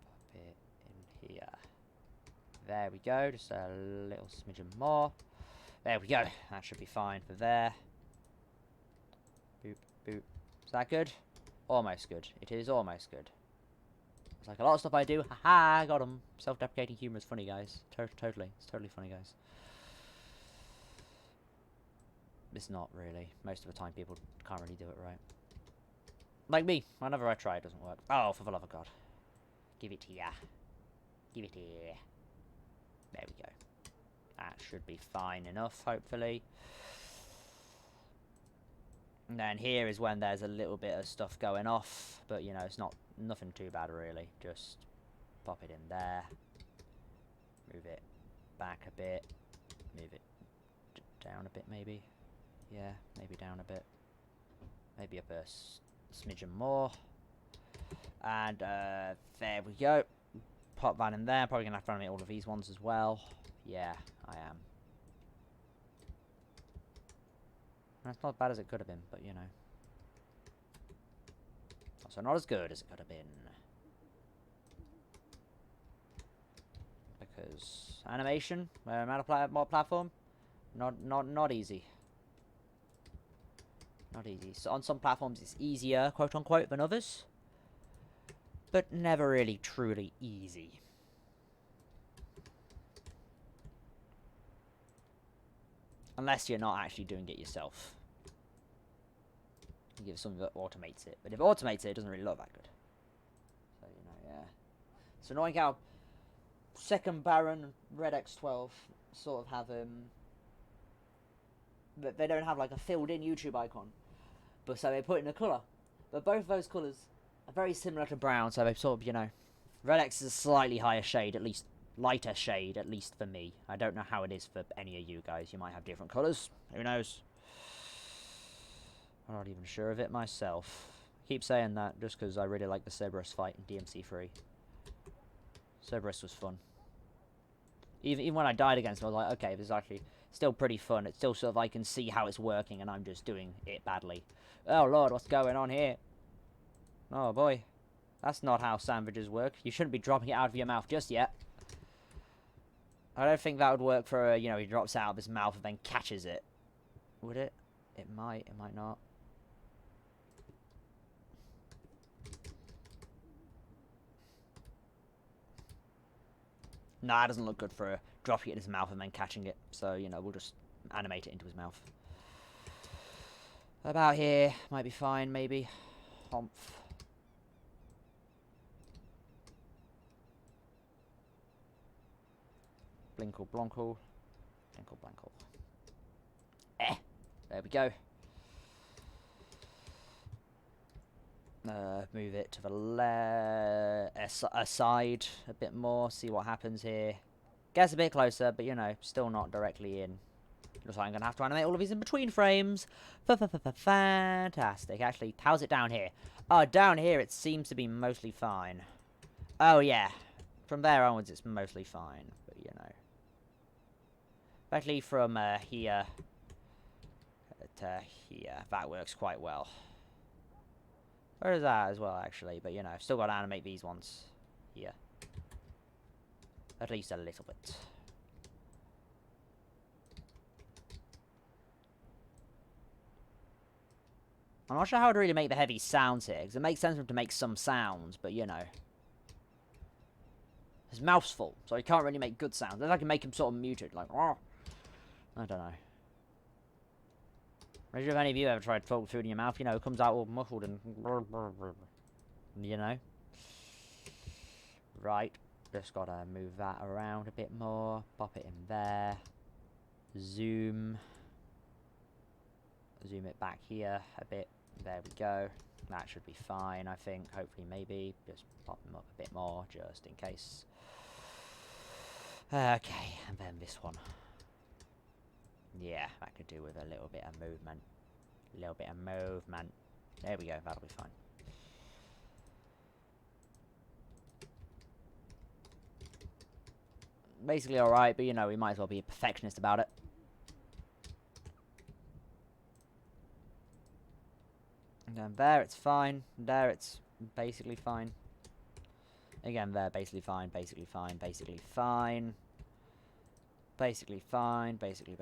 pop it in here, there we go, just a little smidgen more, there we go, that should be fine for there, boop, boop, is that good? Almost good, it is almost good. It's like a lot of stuff I do, haha, got him, self-deprecating humour is funny guys, totally, it's totally funny guys. It's not really. Most of the time people can't really do it right. Like me. Whenever I try it doesn't work. Oh, for the love of God. Give it here. Give it here. There we go. That should be fine enough, hopefully. And then here is when there's a little bit of stuff going off. But, you know, it's not nothing too bad, really. Just pop it in there. Move it back a bit. Move it down a bit, maybe. Yeah, maybe down a bit. Maybe up a smidgen more. And there we go. Pop that in there. Probably going to have to animate all of these ones as well. Yeah, I am. That's not as bad as it could have been, but you know. Also not as good as it could have been. Because animation, mod platform, not easy. Not easy. So on some platforms it's easier, quote unquote, than others. But never really truly easy. Unless you're not actually doing it yourself. You give something that automates it. But if it automates it, it doesn't really look that good. So, you know, yeah. It's annoying how Second Baron and Red X12 sort of have, they don't have like a filled in YouTube icon. But so they put in a colour. But both of those colours are very similar to brown, so they sort of, you know, Red X is a slightly higher shade, at least lighter shade, at least for me. I don't know how it is for any of you guys. You might have different colours. Who knows? I'm not even sure of it myself. I keep saying that just because I really like the Cerberus fight in DMC3. Cerberus was fun. Even when I died against him, I was like, okay, this is actually still pretty fun. It's still sort of, I can see how it's working and I'm just doing it badly. Oh lord, what's going on here? Oh boy. That's not how sandwiches work. You shouldn't be dropping it out of your mouth just yet. I don't think that would work for, you know, he drops it out of his mouth and then catches it. Would it? It might not. Nah, it doesn't look good for dropping it in his mouth and then catching it. So, you know, we'll just animate it into his mouth. About here. Might be fine, maybe. Humph. Blinkle, Blonkle. Blinkle, Blankle. There we go. Move it to the aside a bit more. See what happens here. Gets a bit closer, but you know, still not directly in. Looks like I'm gonna have to animate all of these in between frames. Fantastic. Actually, how's it down here? Oh, down here it seems to be mostly fine. Oh yeah, from there onwards it's mostly fine. But you know, especially from here to here, that works quite well. Where is that as well, actually? But, you know, still got to animate these ones here. At least a little bit. I'm not sure how to really make the heavy sounds here, because it makes sense for him to make some sounds, but, you know. His mouth's full, so he can't really make good sounds. Unless I can make him sort of muted, like, oh. I don't know. Imagine if any of you ever tried to talk food in your mouth, you know, it comes out all muffled and... You know? Right. Just gotta move that around a bit more. Pop it in there. Zoom. Zoom it back here a bit. There we go. That should be fine, I think. Hopefully, maybe. Just pop them up a bit more, just in case. Okay, and then this one. Yeah, that could do with a little bit of movement. A little bit of movement. There we go, that'll be fine. Basically alright, but you know, we might as well be a perfectionist about it. And then there, it's fine. There, it's basically fine. Again, there, basically fine, basically fine, basically fine. Basically fine, basically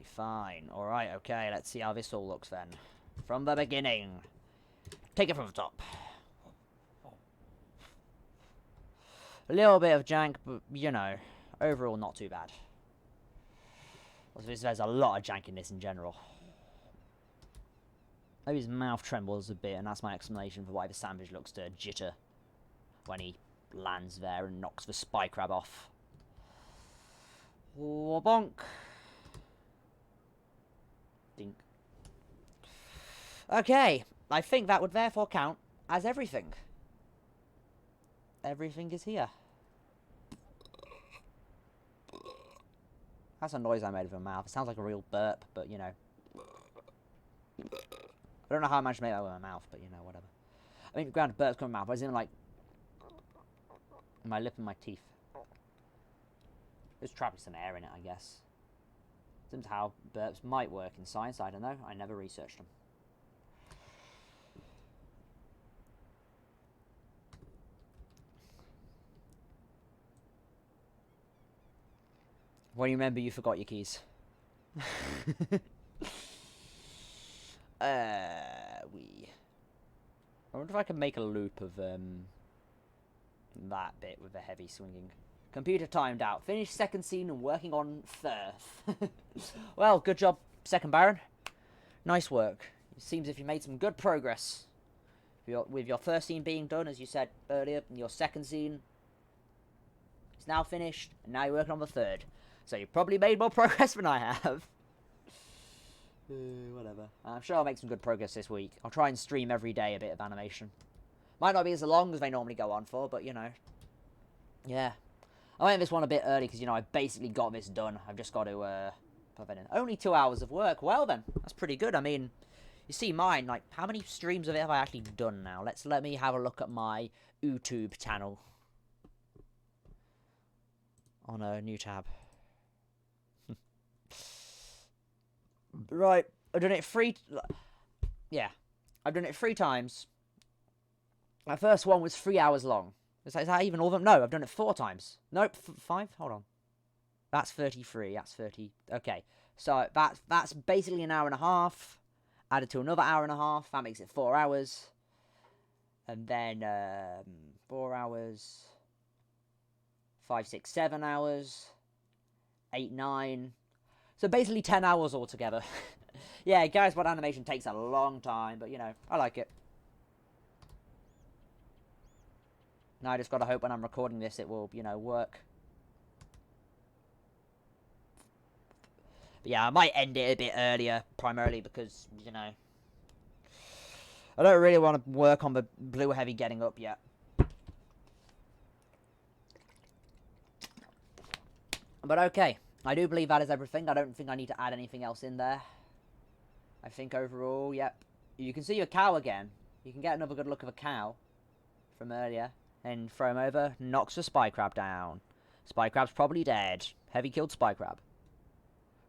fine. Alright, okay, let's see how this all looks then. From the beginning. Take it from the top. A little bit of jank, but, you know, overall not too bad. Also, there's a lot of jank in this in general. Maybe his mouth trembles a bit, and that's my explanation for why the sandwich looks to jitter when he lands there and knocks the spy crab off. Bonk. Dink. Okay, I think that would therefore count as everything. Everything is here. That's a noise I made with my mouth. It sounds like a real burp, but you know. I don't know how I managed to make that with my mouth, but you know, whatever. I mean, granted, burps come from my mouth, but it's in like my lip and my teeth. There's probably some air in it, I guess. Seems how burps might work in science. I don't know. I never researched them. When you remember you forgot your keys. I wonder if I can make a loop of that bit with the heavy swinging. Computer timed out. Finished second scene and working on third. Well, good job, second Baron. Nice work. It seems if you made some good progress. With your first scene being done, as you said earlier, and your second scene is now finished, and now you're working on the third. So you probably made more progress than I have. Whatever. I'm sure I'll make some good progress this week. I'll try and stream every day a bit of animation. Might not be as long as they normally go on for, but you know. Yeah. I went this one a bit early because, you know, I basically got this done. I've just got to put that in. Only 2 hours of work. Well then, that's pretty good. I mean, you see mine, like, how many streams of it have I actually done now? Let me have a look at my YouTube channel. On a new tab. Right, I've done it yeah, I've done it 3 times. My first one was 3 hours long. Is that even all of them? No, I've done it 4 times. Nope, 5? Hold on. That's 33, that's 30. Okay, so that's basically an hour and a half. Added to another hour and a half. That makes it 4 hours. And then 4 hours. 5, 6, 7 hours. 8, 9. So basically 10 hours altogether. Yeah, Garry's Mod animation takes a long time, but you know, I like it. Now I just gotta hope when I'm recording this it will, you know, work. But yeah, I might end it a bit earlier, primarily because, you know, I don't really want to work on the blue heavy getting up yet. But okay, I do believe that is everything. I don't think I need to add anything else in there. I think overall, yep. You can see your cow again. You can get another good look of a cow from earlier. And throw him over, knocks the spy crab down. Spy crab's probably dead. Heavy killed spy crab.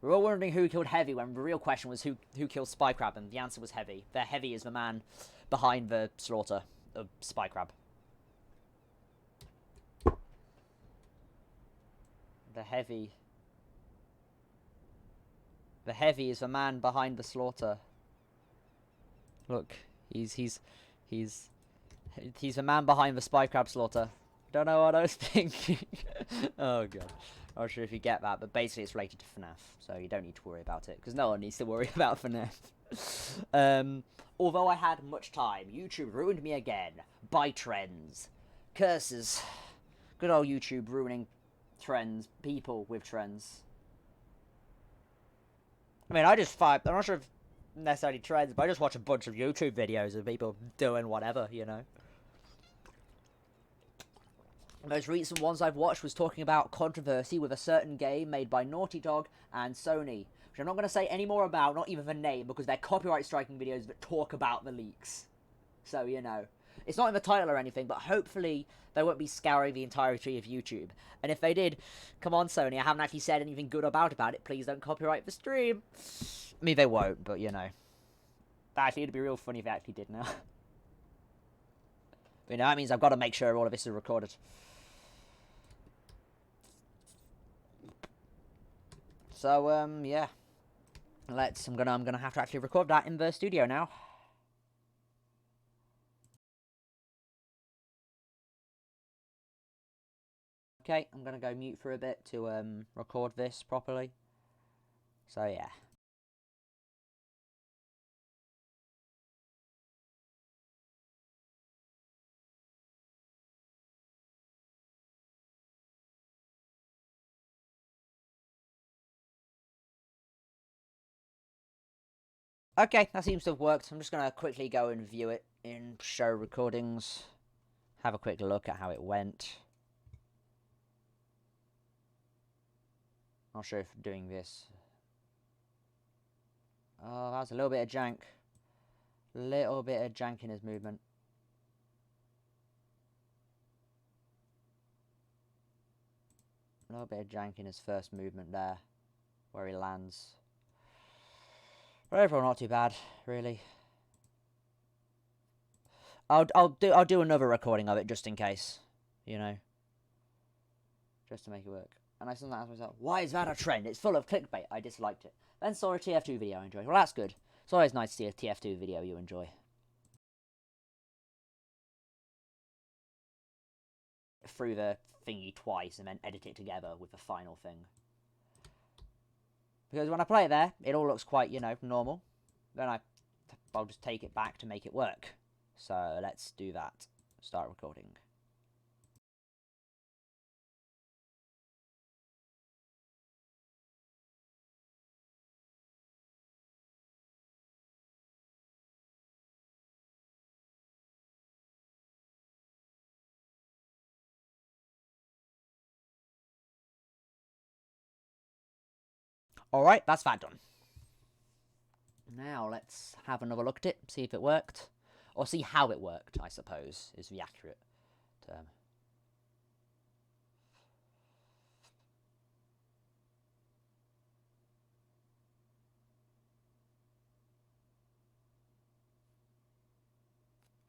We're all wondering who killed Heavy when the real question was who killed Spy Crab, and the answer was Heavy. The Heavy is the man behind the slaughter of Spy Crab. The Heavy is the man behind the slaughter. Look, he's the man behind the Spy Crab slaughter. Don't know what I was thinking. Oh god. I'm not sure if you get that, but basically it's related to FNAF, so you don't need to worry about it, because no one needs to worry about FNAF. Although I had much time, YouTube ruined me again, by trends. Curses. Good old YouTube ruining trends, people with trends. I mean, I'm not sure if necessarily trends, but I just watch a bunch of YouTube videos of people doing whatever, you know. The most recent ones I've watched was talking about controversy with a certain game made by Naughty Dog and Sony, which I'm not going to say any more about, not even the name, because they're copyright striking videos that talk about the leaks. So, you know, it's not in the title or anything, but hopefully they won't be scouring the entirety of YouTube. And if they did, come on Sony, I haven't actually said anything good about it, please don't copyright the stream. I mean, they won't, but, you know. Actually, it'd be real funny if they actually did now. But, you know, that means I've got to make sure all of this is recorded. So, yeah. I'm gonna have to actually record that in the studio now. Okay, I'm gonna go mute for a bit to, record this properly. So, yeah. Okay, that seems to have worked. I'm just going to quickly go and view it in show recordings. Have a quick look at how it went. Not sure if doing this. Oh, that was a little bit of jank. Little bit of jank in his movement. A little bit of jank in his first movement there. Where he lands. But overall, not too bad, really. I'll do another recording of it just in case, you know, just to make it work. And I sometimes ask myself, why is that a trend? It's full of clickbait. I disliked it. Then saw a TF2 video I enjoyed. Well, that's good. It's always nice to see a TF2 video you enjoy. Through the thingy twice and then edit it together with the final thing. Because when I play it there, it all looks quite, you know, normal. Then I'll just take it back to make it work. So let's do that. Start recording. Alright, that's that done. Now let's have another look at it, see if it worked. Or see how it worked, I suppose, is the accurate term.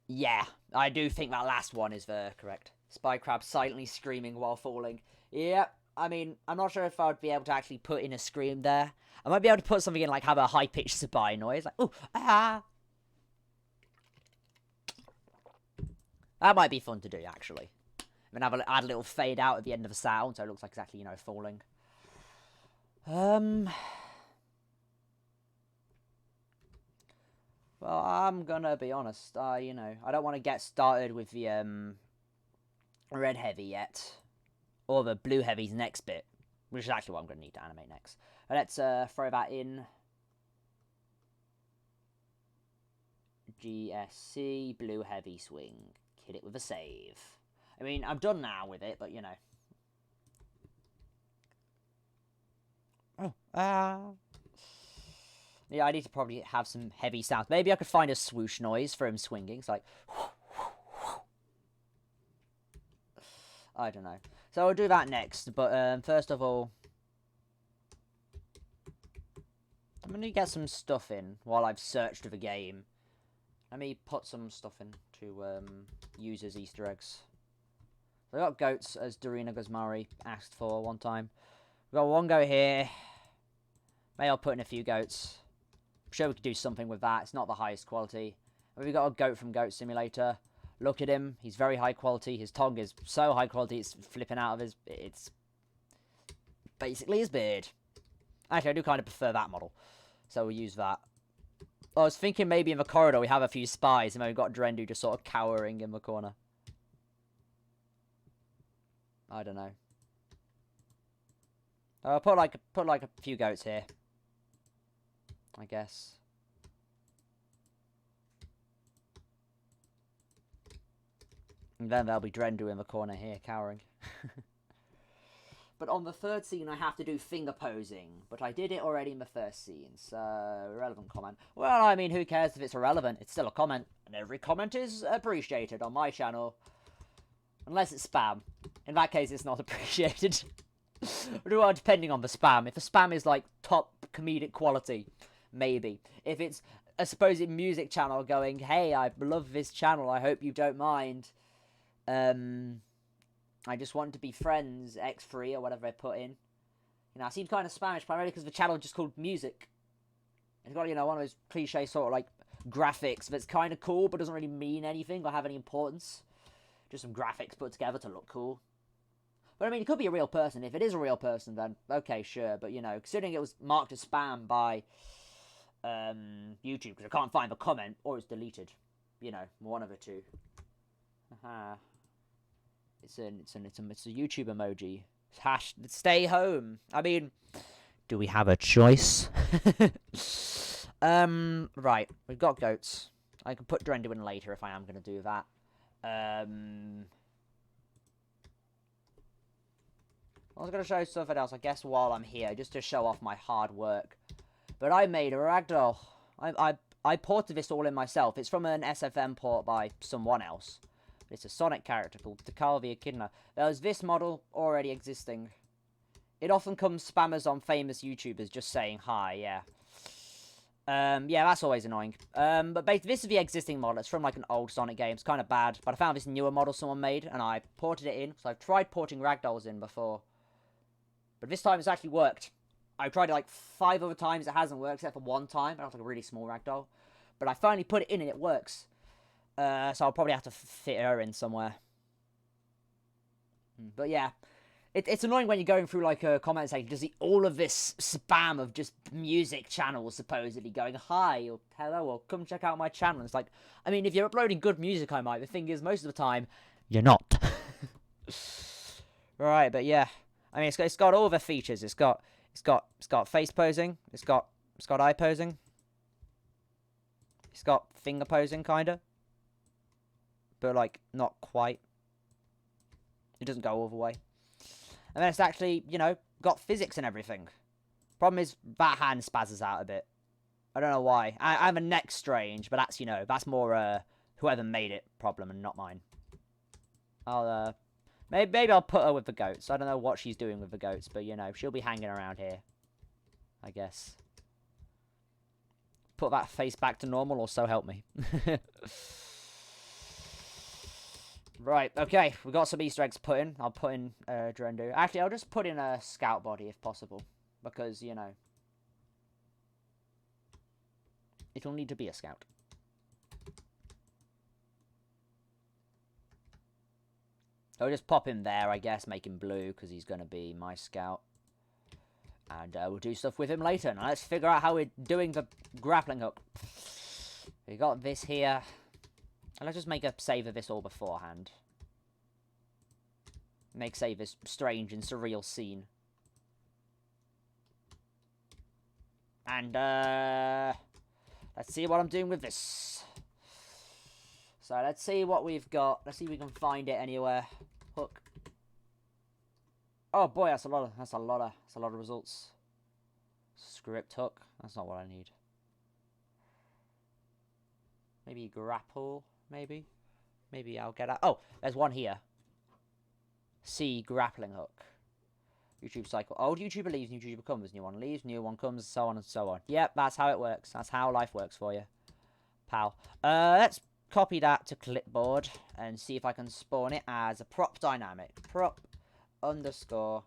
Yeah, I do think that last one is correct. Spy Crab silently screaming while falling. Yep, I mean, I'm not sure if I would be able to actually put in a scream there. I might be able to put something in, like, have a high-pitched spy noise. Like, ooh, ah. That might be fun to do, actually. And then add a little fade out at the end of the sound, so it looks like exactly, you know, falling. Well, I'm gonna be honest. You know, I don't want to get started with the red heavy yet, or the blue heavy's next bit. which is actually what I'm going to need to animate next. Let's throw that in. GSC, blue heavy swing. Hit it with a save. I mean, I'm done now with it, but you know. Yeah, I need to probably have some heavy sounds. Maybe I could find a swoosh noise for him swinging. It's like... I don't know. So I'll do that next, but first of all... I'm going to get some stuff in while I've searched the game. Let me put some stuff in to use as Easter eggs. So I got goats, as Dorina Guzmari asked for one time. We've got one goat here. Maybe I'll put in a few goats. I'm sure we could do something with that. It's not the highest quality. We've got a goat from Goat Simulator. Look at him. He's very high quality. His tongue is so high quality it's flipping out of his... It's basically his beard. Actually, I do kind of prefer that model. So we'll use that. I was thinking maybe in the corridor we have a few spies, and then we've got Drenduh just sort of cowering in the corner. I don't know. I'll put like a few goats here, I guess. And then there'll be Drenduh in the corner here, cowering. But on the third scene, I have to do finger posing. But I did it already in the first scene, so... Irrelevant comment. Well, I mean, who cares if it's irrelevant? It's still a comment. And every comment is appreciated on my channel. Unless it's spam. In that case, it's not appreciated. Well, depending on the spam. If the spam is, like, top comedic quality, maybe. If it's a supposed music channel going, hey, I love this channel, I hope you don't mind. I just want to be friends, X3 or whatever I put in. You know, I seem kind of Spanish primarily because the channel is just called Music. It's got, you know, one of those cliche sort of like graphics that's kind of cool but doesn't really mean anything or have any importance. Just some graphics put together to look cool. But I mean, it could be a real person. If it is a real person, then okay, sure. But, you know, considering it was marked as spam by YouTube because I can't find the comment or it's deleted. You know, one of the two. Haha. It's a YouTube emoji. Hash, stay home. I mean, do we have a choice? Right. We've got goats. I can put Drenduh in later if I am going to do that. I was going to show something else, I guess, while I'm here, just to show off my hard work. But I made a ragdoll. I ported this all in myself. It's from an SFM port by someone else. It's a Sonic character called Takal the Echidna. There's this model already existing. It often comes spammers on famous YouTubers just saying hi, yeah. Yeah, that's always annoying. But basically, this is the existing model. It's from like an old Sonic game. It's kind of bad. But I found this newer model someone made, and I ported it in. So I've tried porting ragdolls in before. But this time it's actually worked. I've tried it like 5 other times. It hasn't worked except for one time. I was like a really small ragdoll. But I finally put it in and it works. So I'll probably have to fit her in somewhere. But yeah, it's annoying when you're going through like a comment section to see all of this spam of just music channels supposedly going hi or hello or come check out my channel. It's like, I mean, if you're uploading good music, I might. The thing is, most of the time, you're not. Right, but yeah, I mean, it's got all the features. It's got face posing. It's got eye posing. It's got finger posing, kinda. But, like, not quite. It doesn't go all the way. And then it's actually, you know, got physics and everything. Problem is, that hand spazzes out a bit. I don't know why. I have a neck strange, but that's, you know, that's more, whoever made it problem and not mine. I'll, maybe I'll put her with the goats. I don't know what she's doing with the goats, but, you know, she'll be hanging around here. I guess. Put that face back to normal, or so help me. Right, okay, we got some Easter eggs put in. I'll put in Drenduh. Actually, I'll just put in a scout body if possible. Because, you know, it'll need to be a scout. I'll just pop him there, I guess, make him blue, because he's going to be my scout. And we'll do stuff with him later. Now let's figure out how we're doing the grappling hook. We got this here. And let's just make a save of this all beforehand. Make save this strange and surreal scene. And, let's see what I'm doing with this. So, let's see what we've got. Let's see if we can find it anywhere. Hook. Oh, boy, that's a lot of results. Script hook. That's not what I need. Maybe grapple, maybe. Maybe I'll get out. Oh, there's one here. C, grappling hook. YouTube cycle. Old YouTuber leaves, new YouTuber comes. New one leaves, new one comes, so on and so on. Yep, that's how it works. That's how life works for you, pal. Let's copy that to clipboard and see if I can spawn it as a prop dynamic. Prop underscore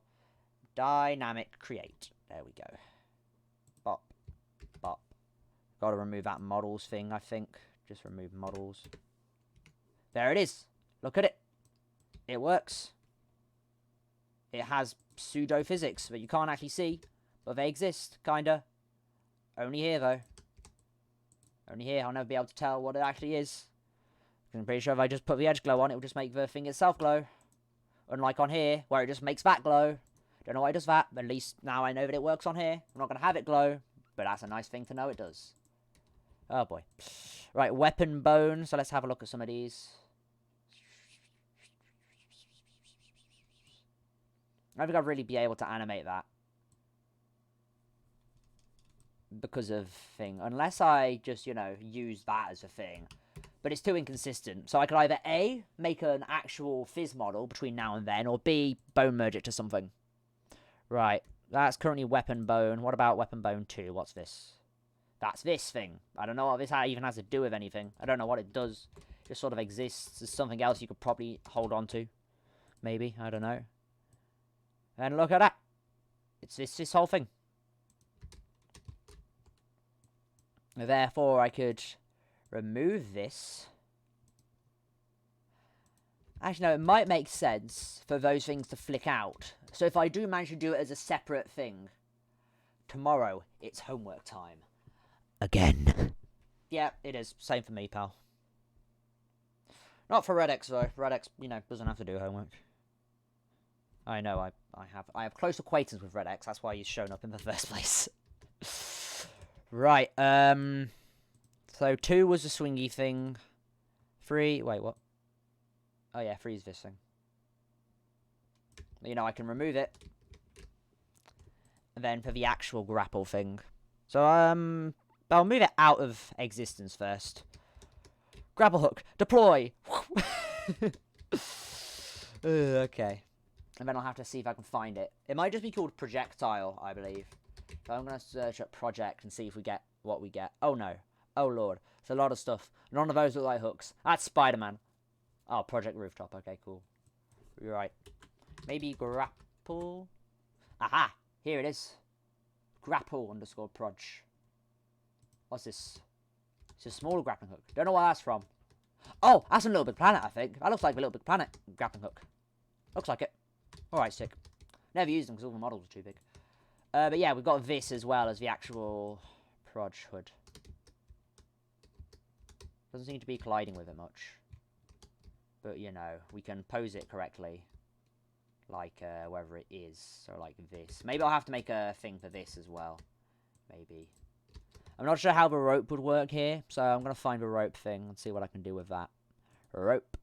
dynamic create. There we go. Bop. Bop. Got to remove that models thing, I think. Just remove models. There it is. Look at it. It works. It has pseudo-physics that you can't actually see, but they exist, kinda. Only here, though. Only here. I'll never be able to tell what it actually is. I'm pretty sure if I just put the edge glow on, it will just make the thing itself glow. Unlike on here, where it just makes that glow. Don't know why it does that, but at least now I know that it works on here. I'm not going to have it glow, but that's a nice thing to know it does. Oh, boy. Right, weapon bone. So let's have a look at some of these. I don't think I'd really be able to animate that. Because of thing. Unless I just, you know, use that as a thing. But it's too inconsistent. So I could either A, make an actual fizz model between now and then, or B, bone merge it to something. Right. That's currently weapon bone. What about weapon bone 2? What's this? That's this thing. I don't know what this even has to do with anything. I don't know what it does. It just sort of exists as something else you could probably hold on to. Maybe. I don't know. And look at that. It's this whole thing. Therefore, I could remove this. Actually, no, it might make sense for those things to flick out. So if I do manage to do it as a separate thing, tomorrow, it's homework time. Again. Yeah, it is. Same for me, pal. Not for Redx, though. Redx, you know, doesn't have to do homework. I know, I have close acquaintance with Redx. That's why he's shown up in the first place. Right, so 2 was the swingy thing. 3, wait, what? Oh yeah, 3 is this thing. You know, I can remove it. And then for the actual grapple thing. So, I'll move it out of existence first. Grapple hook, deploy! Okay. And then I'll have to see if I can find it. It might just be called projectile, I believe. So I'm going to search up project and see if we get what we get. Oh, no. Oh, Lord. It's a lot of stuff. None of those look like hooks. That's Spider-Man. Oh, project rooftop. Okay, cool. You're right. Maybe grapple. Aha! Here it is. Grapple underscore proj. What's this? It's a smaller grappling hook. Don't know where that's from. Oh, that's a Little Big Planet, I think. That looks like a Little Big Planet grappling hook. Looks like it. Alright, sick. Never used them because all the models were too big. But yeah, we've got this as well as the actual proj hood. Doesn't seem to be colliding with it much. But, you know, we can pose it correctly. Like, wherever it is. So, like this. Maybe I'll have to make a thing for this as well. Maybe. I'm not sure how the rope would work here. So, I'm going to find a rope thing and see what I can do with that. Rope.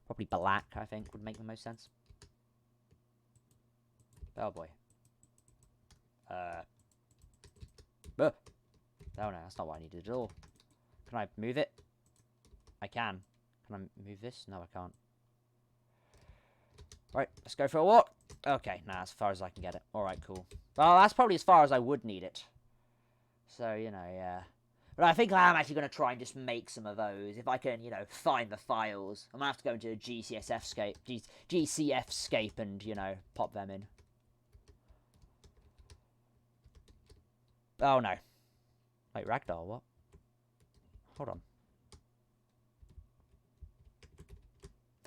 Probably black, I think, would make the most sense. Oh, boy. Oh, no, that's not what I needed at all. Can I move it? I can. Can I move this? No, I can't. Right, let's go for a walk. Okay, nah, as far as I can get it. Alright, cool. Well, that's probably as far as I would need it. So, you know, yeah. But I think I am actually going to try and just make some of those. If I can, you know, find the files. I'm going to have to go into GCFscape and, you know, pop them in. Oh, no. Wait, Ragdoll, what? Hold on.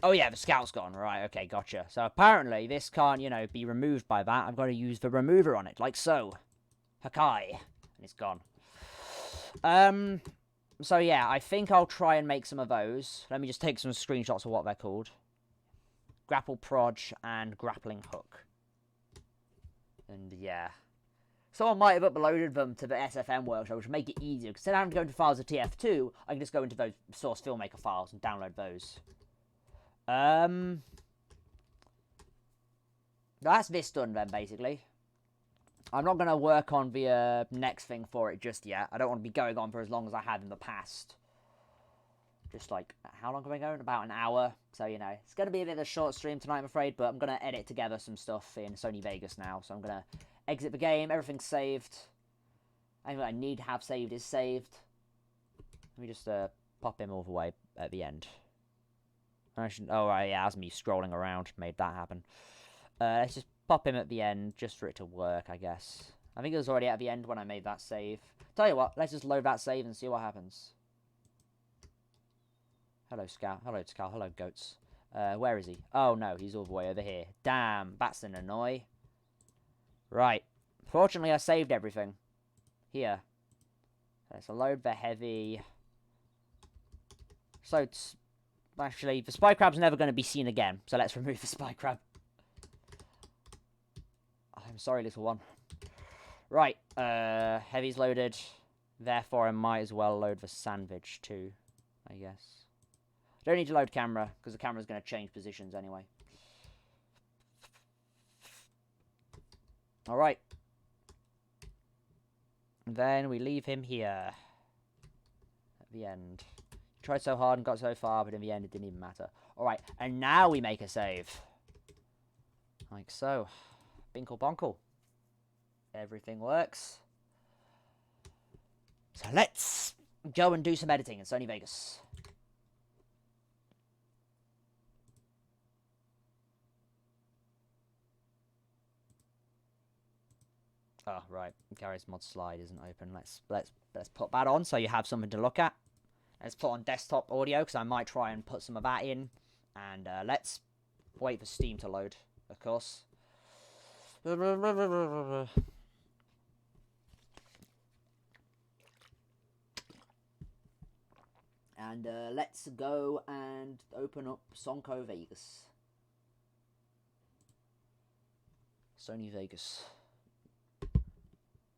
Oh, yeah, the scout's gone. Right, okay, gotcha. So, apparently, this can't, you know, be removed by that. I've got to use the remover on it, like so. Hakai. And it's gone. So, yeah, I think I'll try and make some of those. Let me just take some screenshots of what they're called. Grapple proj and grappling hook. And, yeah. Someone might have uploaded them to the SFM workshop, which would make it easier. Because instead of having to go into files of TF2, I can just go into those source filmmaker files and download those. That's this done then, basically. I'm not going to work on the next thing for it just yet. I don't want to be going on for as long as I have in the past. Just like, how long have I going? About an hour. So, you know, it's going to be a bit of a short stream tonight, I'm afraid. But I'm going to edit together some stuff in Sony Vegas now. So I'm going to exit the game. Everything's saved. Everything I need to have saved is saved. Let me just pop him all the way at the end. Oh, right, yeah, that's me scrolling around. Made that happen. Let's just pop him at the end just for it to work, I guess. I think it was already at the end when I made that save. Tell you what, let's just load that save and see what happens. Hello, Scout. Hello, Scout. Hello, goats. Where is he? Oh, no, he's all the way over here. Damn, that's an annoy. Right. Fortunately, I saved everything. Here. Let's load the heavy. So, actually, the spy crab's never going to be seen again. So let's remove the spy crab. I'm sorry, little one. Right. Heavy's loaded. Therefore, I might as well load the sandwich too, I guess. Don't need to load camera, because the camera's going to change positions anyway. Alright. Then we leave him here. At the end. Tried so hard and got so far, but in the end it didn't even matter. Alright, and now we make a save. Like so. Binkle bonkle. Everything works. So let's go and do some editing in Sony Vegas. Oh, right. Garry's mod slide isn't open. Let's put that on so you have something to look at. Let's put on desktop audio because I might try and put some of that in. And let's wait for Steam to load, of course. And let's go and open up Sonko Vegas. Sony Vegas.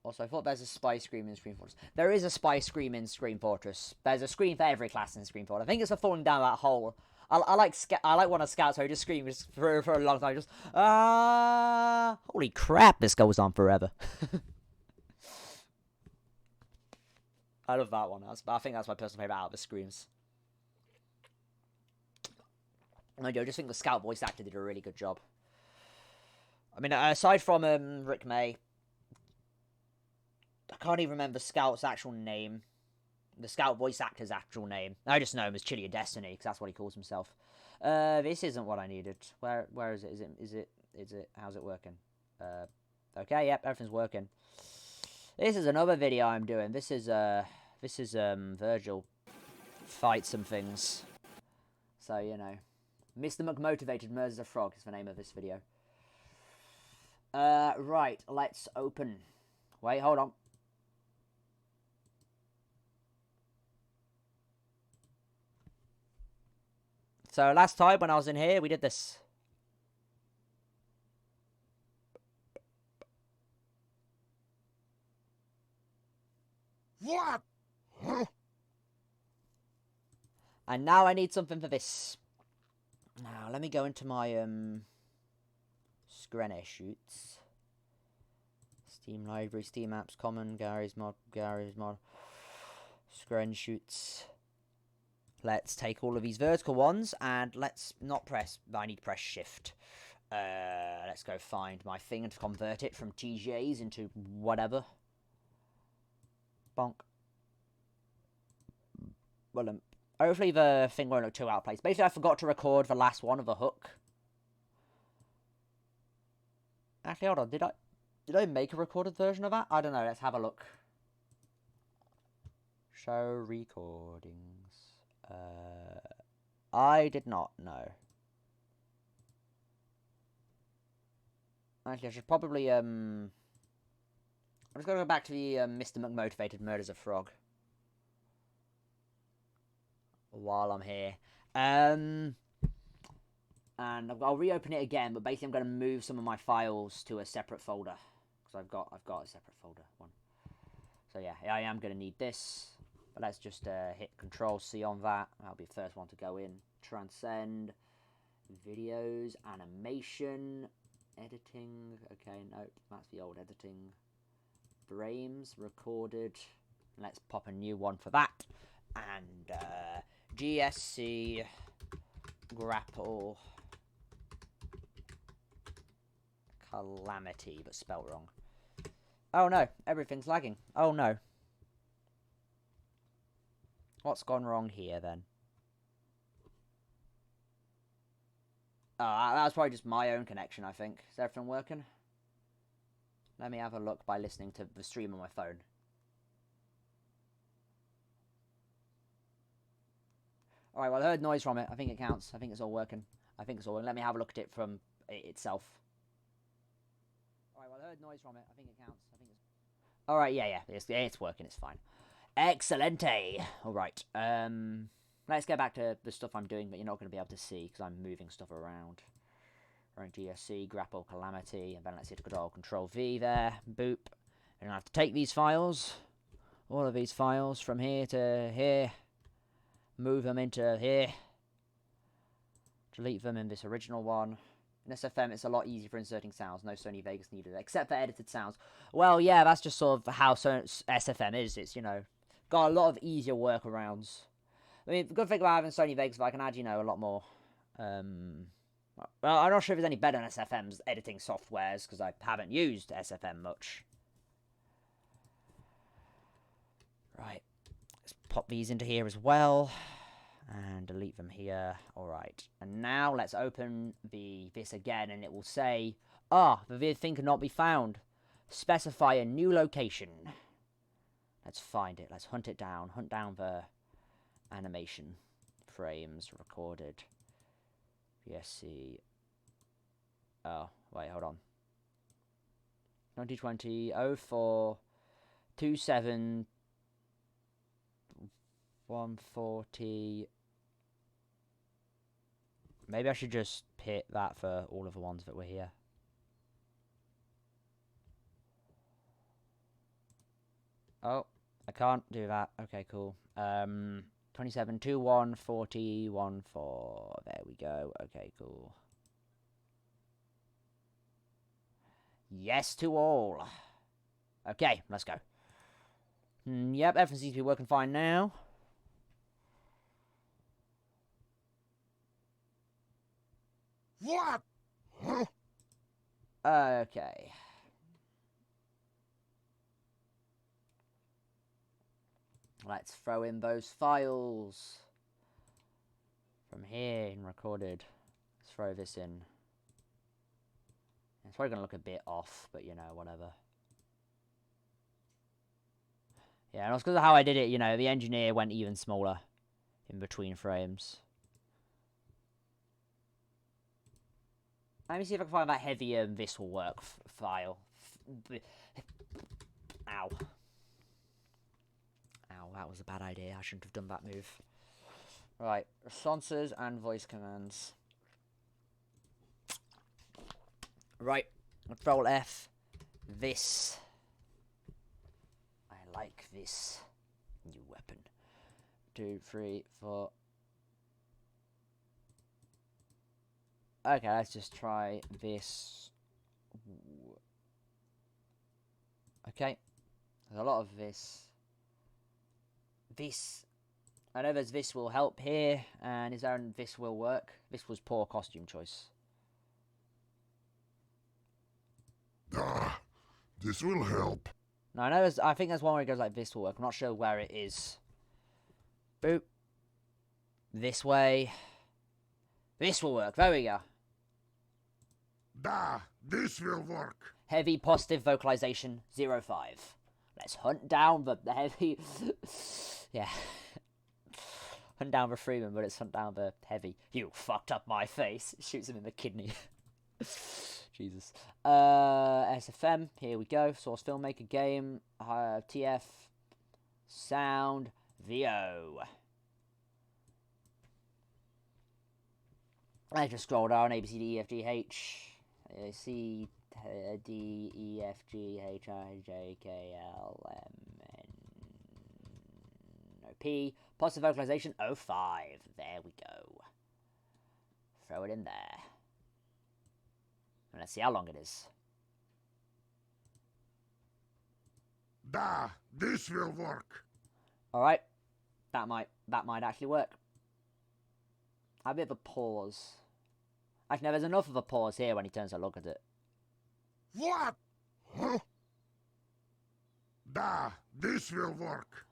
Also, I thought there's a spy screen in Screen Fortress. There is a spy screen in Screen Fortress. There's a screen for every class in Screen Fortress. I think it's for falling down that hole. I like one of Scouts who just screams for a long time. Just holy crap! This goes on forever. I love that one. I think that's my personal favorite out of the screams. I just think the Scout voice actor did a really good job. I mean, aside from Rick May, I can't even remember Scout's actual name. The Scout voice actor's actual name. I just know him as Chili of Destiny, because that's what he calls himself. This isn't what I needed. Where is it? Is it? How's it working? Okay, yep, everything's working. This is another video I'm doing. This is Virgil fight some things. So, you know. Mr. McMotivated Murders a Frog is the name of this video. Right, let's open. Wait, hold on. So last time when I was in here, we did this. What? And now I need something for this. Now, let me go into my, Screen shoots. Steam library, Steam apps, common, Garry's mod, Screen shoots. Let's take all of these vertical ones, and let's not press, I need to press shift. Let's go find my thing and convert it from TGAs into whatever. Bonk. Well, hopefully the thing won't look too out of place. Basically, I forgot to record the last one of the hook. Actually, hold on. Did I make a recorded version of that? I don't know. Let's have a look. Show recordings. I did not know. Actually, I should probably I'm just gonna go back to the Mr. McMotivated Murders a Frog while I'm here. And I'll reopen it again, but basically I'm going to move some of my files to a separate folder. Because because I've got a separate folder one. So yeah, I am going to need this. But let's just hit Control C on that. That'll be the first one to go in. Transcend, videos, animation, editing. Okay, nope, that's the old editing. Frames, recorded. Let's pop a new one for that. And GSC, grapple, calamity, but spelled wrong. Oh no, everything's lagging. Oh no. What's gone wrong here then? That's probably just my own connection, I think. Is everything working? Let me have a look by listening to the stream on my phone. Alright, well, I heard noise from it. I think it counts. I think it's all working. Let me have a look at it from it itself. Alright, well, I heard noise from it. I think it counts. Alright, yeah. It's working. It's fine. Excelente. Alright. Let's get back to the stuff I'm doing, but you're not going to be able to see because I'm moving stuff around. Right, GSC, grapple, calamity, and then let's hit Control V there. Boop. And I have to take these files, all of these files, from here to here. Move them into here. Delete them in this original one. In SFM, it's a lot easier for inserting sounds. No Sony Vegas needed, except for edited sounds. Well, yeah, that's just sort of how SFM is. It's, got a lot of easier workarounds. I mean, the good thing about having Sony Vegas is I can add, a lot more. Well, I'm not sure if it's any better than SFM's editing softwares, because I haven't used SFM much. Right. Let's pop these into here as well. And delete them here. Alright. And now let's open this again, and it will say, the thing cannot be found. Specify a new location. Let's find it. Let's hunt it down. Hunt down the animation. Frames recorded. VSC. Oh, wait, hold on. 2020 04 27 140. Maybe I should just hit that for all of the ones that were here. Oh, I can't do that. Okay, cool. 27 21 40 14. There we go. Okay, cool. Yes to all. Okay, let's go. Yep, everything seems to be working fine now. What? Okay. Let's throw in those files from here and recorded. Let's throw this in. It's probably going to look a bit off, but whatever. Yeah, and it's because of how I did it, the engineer went even smaller in between frames. Let me see if I can find that heavier this will work file. Ow. Ow, that was a bad idea. I shouldn't have done that move. Right, responses and voice commands. Right, Control F. This. I like this new weapon. 2, 3, 4. Okay, let's just try this. Okay, there's a lot of this. This. I know there's this will help here, and is there an this will work? This was poor costume choice. This will help. No, I know I think there's one where it goes like this will work. I'm not sure where it is. Boop. This way. This will work. There we go. This will work. Heavy positive vocalization 05. Let's hunt down the heavy. Yeah. Hunt down the Freeman, but it's hunt down the heavy. You fucked up my face. Shoots him in the kidney. Jesus. SFM. Here we go. Source filmmaker game. TF. Sound. VO. I just scroll down. A, B, C, D, E, F, G, H. C, D, E, F, G, H, I, J, K, L, M, N, O, P. Positive vocalization 05. There we go. Throw it in there. And let's see how long it is. Da, this will work. Alright. That might actually work. A bit of a pause. Actually, no, there's enough of a pause here when he turns to look at it. What? Huh? Da, this will work.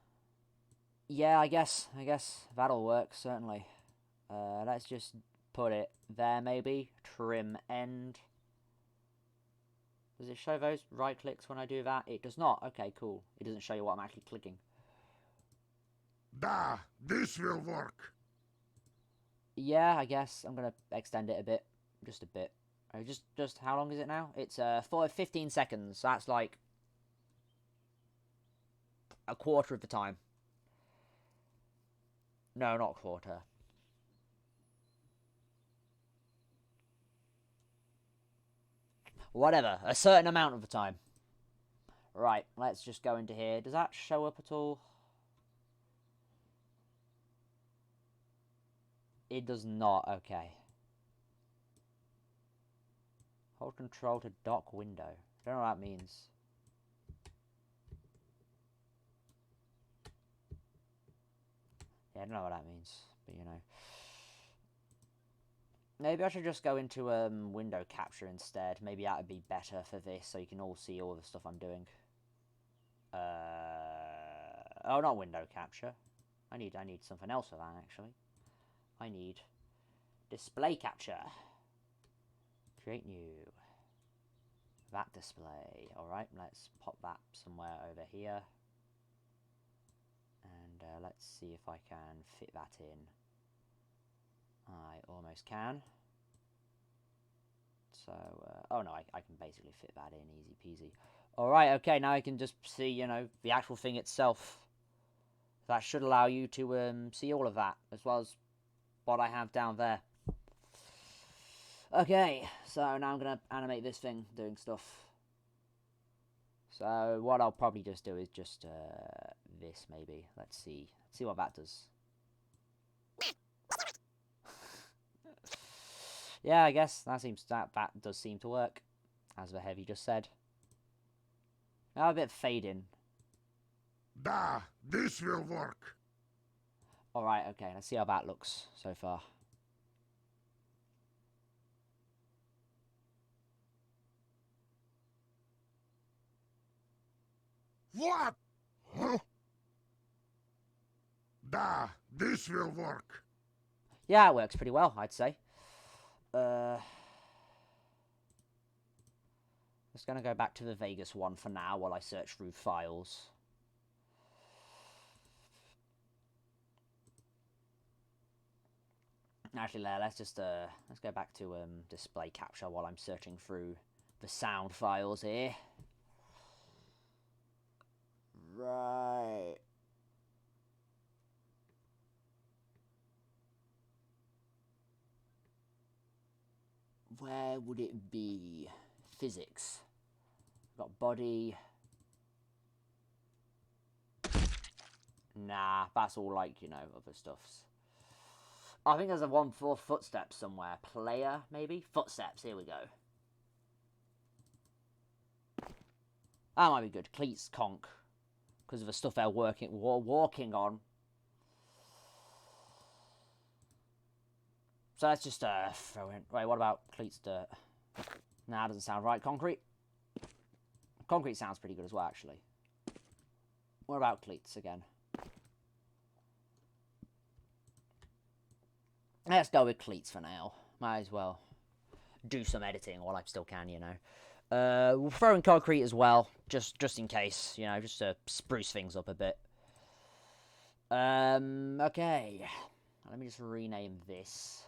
Yeah, I guess that'll work, certainly. Let's just put it there, maybe. Trim end. Does it show those right clicks when I do that? It does not. Okay, cool. It doesn't show you what I'm actually clicking. Da, this will work. Yeah, I guess I'm going to extend it a bit. Just a bit. Just how long is it now? It's for 15 seconds. That's like a quarter of the time. No, not a quarter. Whatever, a certain amount of the time. Right, let's just go into here. Does that show up at all? It does not, okay. Hold control to dock window. Don't know what that means. Yeah, I don't know what that means, but you know. Maybe I should just go into window capture instead. Maybe that would be better for this, so you can all see all the stuff I'm doing. Oh, not window capture. I need something else for that, actually. I need display capture. Create new. That display. Alright, let's pop that somewhere over here. And let's see if I can fit that in. I almost can. So, oh no, I can basically fit that in easy peasy. Alright, okay, now I can just see, you know, the actual thing itself. That should allow you to see all of that, as well as what I have down there. Okay, so now I'm going to animate this thing doing stuff. So what I'll probably just do is just this maybe. Let's see what that does. Yeah, I guess that does seem to work, as the heavy just said. Now a bit fade in. Da, this will work. Alright, okay, let's see how that looks so far. What? Huh? Da, this will work. Yeah, it works pretty well, I'd say. Just gonna go back to the Vegas one for now while I search through files. Actually, let's go back to display capture while I'm searching through the sound files here. Right. Where would it be? Physics. Got body. Nah, that's all like, you know, other stuffs. I think there's a one for footsteps somewhere. Player, maybe? Footsteps, here we go. That might be good. Cleats conk. Because of the stuff they're walking on. So let's just throw in. Wait, what about cleats dirt? Nah, doesn't sound right. Concrete? Concrete sounds pretty good as well, actually. What about cleats again? Let's go with cleats for now. Might as well do some editing while I still can, you know. We'll throw in concrete as well, just in case, you know, just to spruce things up a bit. Okay. Let me just rename this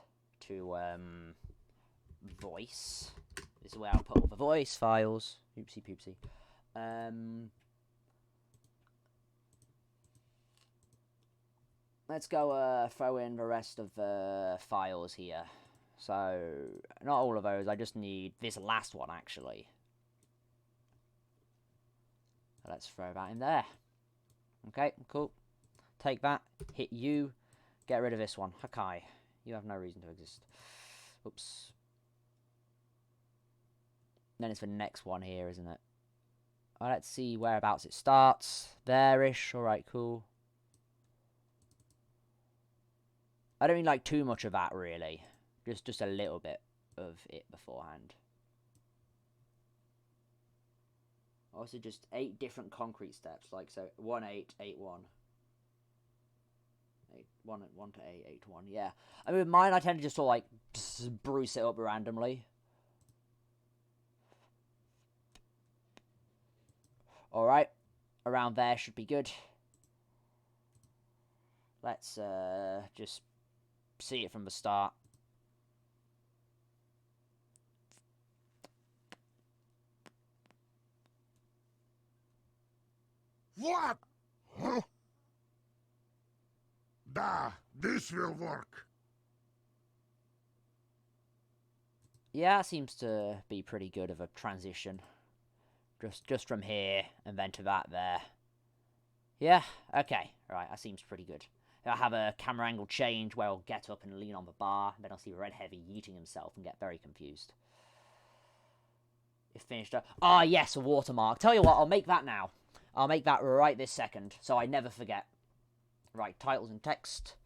to voice. This is where I'll put all the voice files. Oopsie poopsie. Let's go throw in the rest of the files here. So, not all of those, I just need this last one, actually. let's throw that in there. Okay, cool. Take that, hit you, get rid of this one. Hakai, you have no reason to exist. Oops. Then it's the next one here, isn't it? Oh, let's see whereabouts it starts. There-ish. Alright, cool. I don't mean like too much of that, really. Just a little bit of it beforehand. Also, just 8 different concrete steps. Like, so 1, 8, 8, 1. 8, 1, 1 to 8, 8 to 1. Yeah. I mean, with mine, I tend to just sort of like spruce it up randomly. Alright. Around there should be good. Let's just see it from the start. What? Huh? Da, this will work. Yeah, it seems to be pretty good of a transition. Just from here and then to that there. Yeah, okay. Right, that seems pretty good. I'll have a camera angle change where I'll get up and lean on the bar, then I'll see Red Heavy yeeting himself and get very confused. It finished up. Ah, yes, a watermark. Tell you what, I'll make that now. I'll make that right this second, so I never forget. Right, titles and text.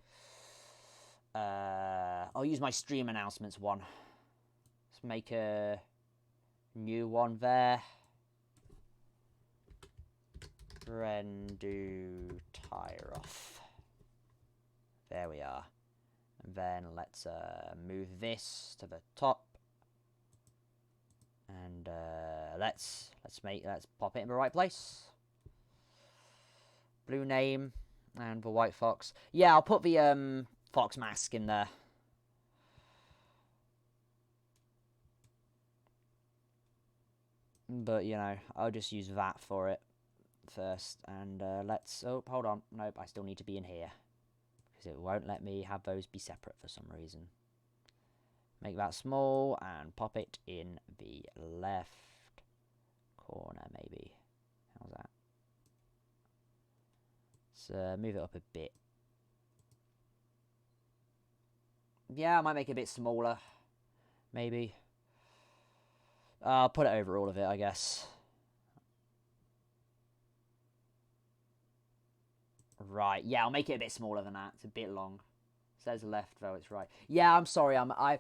I'll use my stream announcements one. Let's make a new one there. Drenduh Tyrof. There we are. And then let's move this to the top. And let's pop it in the right place. Blue name and the white fox. Yeah, I'll put the fox mask in there. But you know, I'll just use that for it first. And let's. Oh, hold on. Nope, I still need to be in here because it won't let me have those be separate for some reason. Make that small and pop it in the left corner, maybe. How's that? Let's move it up a bit. Yeah, I might make it a bit smaller. Maybe. I'll put it over all of it, I guess. Right, yeah, I'll make it a bit smaller than that. It's a bit long. It says left, though it's right. Yeah, I'm sorry, I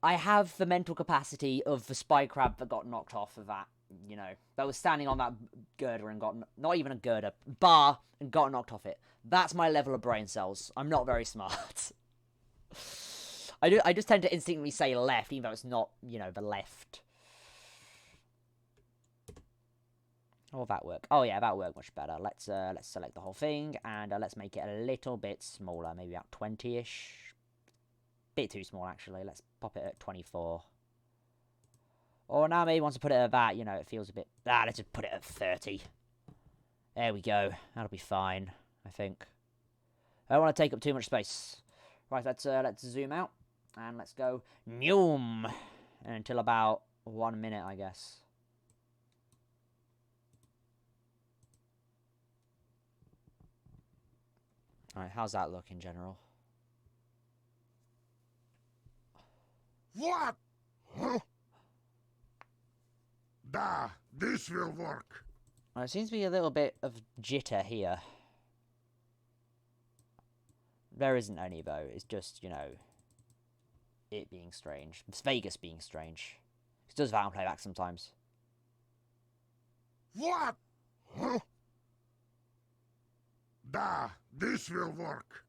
have the mental capacity of the spy crab that got knocked off of that, you know, that was standing on that girder and got, not even a girder, bar, and got knocked off it. That's my level of brain cells. I'm not very smart. I just tend to instinctively say left, even though it's not, you know, the left. Oh, that work. Oh yeah, that worked much better. Let's select the whole thing and let's make it a little bit smaller, maybe about 20-ish. Bit too small actually. Let's pop it at 24. Or now maybe once I put it at that, you know, it feels a bit. Let's just put it at 30. There we go. That'll be fine, I think. I don't want to take up too much space. Right, let's zoom out and let's go Noom until about 1 minute, I guess. Alright, how's that look in general? What? Huh? Da, this will work. There seems to be a little bit of jitter here. There isn't any, though. It's just, you know, it being strange. It's Vegas being strange. It does that on playback sometimes. What? Huh? Da, this will work.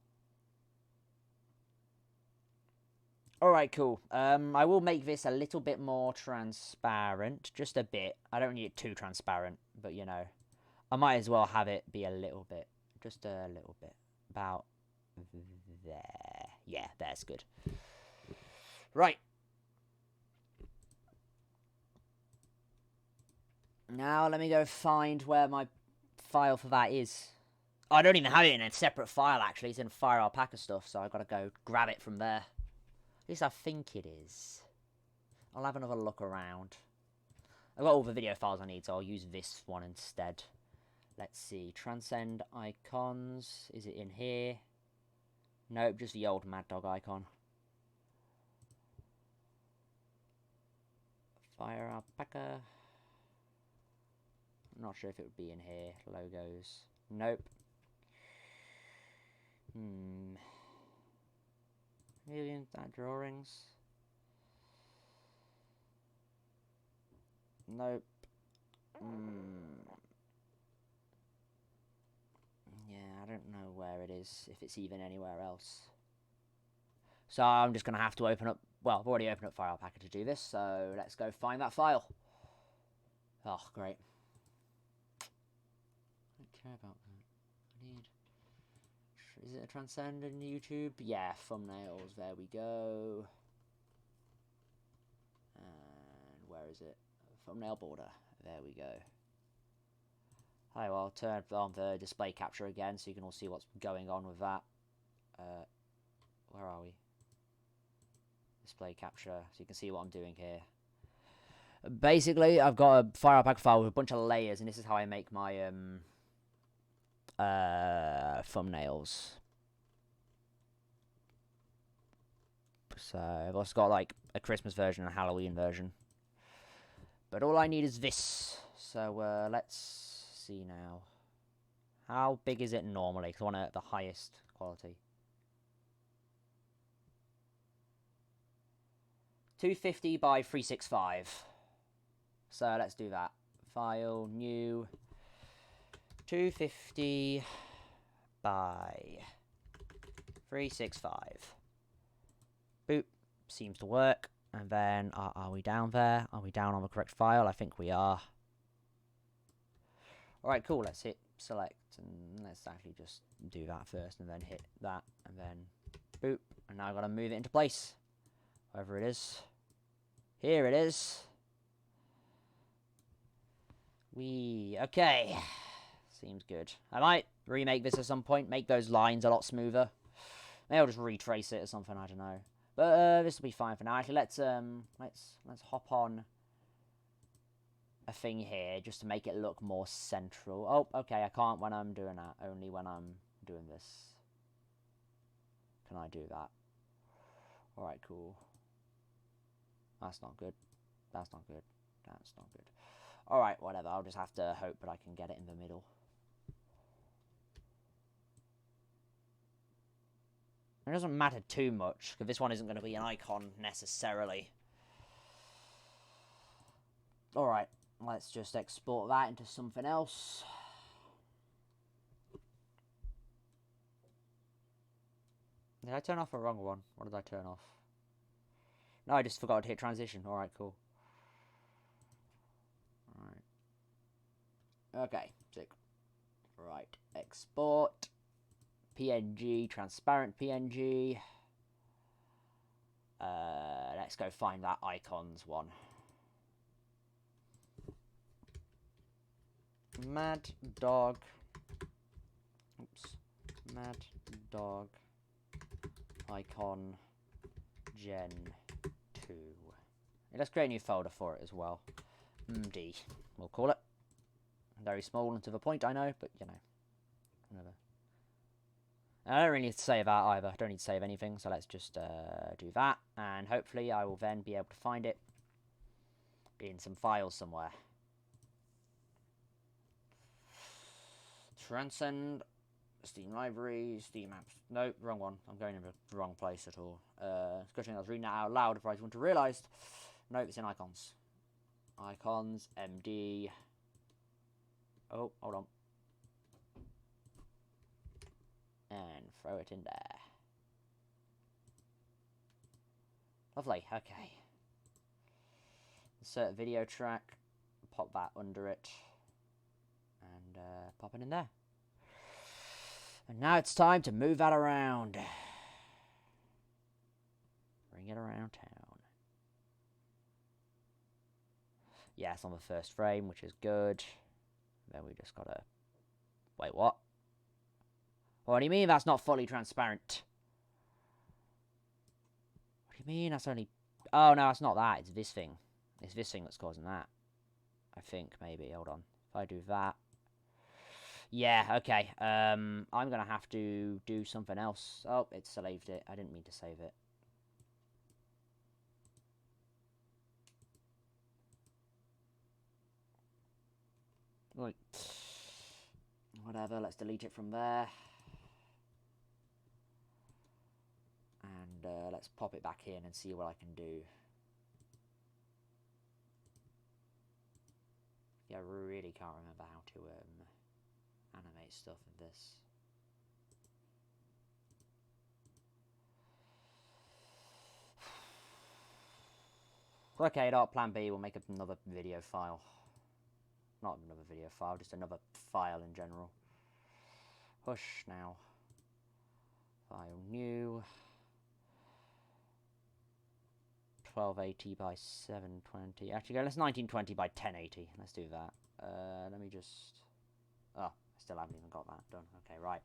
Alright, cool. I will make this a little bit more transparent. Just a bit. I don't need it too transparent, but, you know, I might as well have it be a little bit. Just a little bit. About there. Yeah, that's good. Right. Now let me go find where my file for that is. Oh, I don't even have it in a separate file, actually. It's in Fire Alpaca stuff, so I've got to go grab it from there. At least I think it is. I'll have another look around. I've got all the video files I need, so I'll use this one instead. Let's see. Transcend icons. Is it in here? Nope, just the old Mad Dog icon. Fire alpaca. I'm not sure if it would be in here. Logos. Nope. Million drawings. Nope. Yeah, I don't know where it is, if it's even anywhere else. So I'm just going to have to open up... Well, I've already opened up File Packer to do this, so let's go find that file. Oh, great. I don't care about that. I need... Is it a Transcend in YouTube? Yeah, thumbnails. There we go. And where is it? Thumbnail border. There we go. Hi, well, I'll turn on the display capture again so you can all see what's going on with that. Where are we? Display capture, so you can see what I'm doing here. Basically, I've got a Fire Pack file with a bunch of layers, and this is how I make my thumbnails. So I've also got like a Christmas version and a Halloween version. But all I need is this. So let's see now. How big is it normally? Because I want it at the highest quality. 250 by 365. So let's do that. File, new. 250 by 365. Boop. Seems to work. And then, are we down there? Are we down on the correct file? I think we are. Alright, cool. Let's hit select. And let's actually just do that first. And then hit that. And then, boop. And now I've got to move it into place. Wherever it is. Here it is. Okay. Seems good. I might remake this at some point. Make those lines a lot smoother. Maybe I'll just retrace it or something. I don't know. But this will be fine for now. Actually, let's hop on a thing here just to make it look more central. Oh, okay. I can't when I'm doing that. Only when I'm doing this. Can I do that? All right, cool. That's not good. That's not good. That's not good. All right, whatever. I'll just have to hope that I can get it in the middle. It doesn't matter too much, because this one isn't going to be an icon necessarily. Alright, let's just export that into something else. Did I turn off a wrong one? What did I turn off? No, I just forgot to hit transition. Alright, cool. Alright. Okay, sick. Right, export. PNG, transparent PNG. Let's go find that icons one. Mad Dog. Oops. Mad Dog icon Gen 2. Let's create a new folder for it as well. MD, we'll call it. Very small and to the point, I know, but you know, whatever. I don't really need to save that either. I don't need to save anything, so let's just do that. And hopefully I will then be able to find it in some files somewhere. Transcend, Steam Library, Steam Apps. No, wrong one. I'm going in the wrong place at all. It's good thing I was reading that out loud if I want to realise. No, it's in icons. Icons, MD. Oh, hold on. And throw it in there. Lovely, okay. Insert video track, pop that under it, and pop it in there. And now it's time to move that around. Bring it around town. Yes, on the first frame, which is good. Then we just gotta... Wait, what? What do you mean that's not fully transparent? What do you mean that's only... Oh, no, it's not that. It's this thing. It's this thing that's causing that. I think, maybe. Hold on. If I do that... Yeah, okay. I'm going to have to do something else. Oh, it saved it. I didn't mean to save it. Right. Whatever, let's delete it from there. And let's pop it back in and see what I can do. Yeah, I really can't remember how to animate stuff in this. Okay, plan B, we'll make another video file. Not another video file, just another file in general. Push now. File new. 1280 by 720. Actually, let's 1920 by 1080. Let's do that. Let me just... Oh, I still haven't even got that done. Okay, right.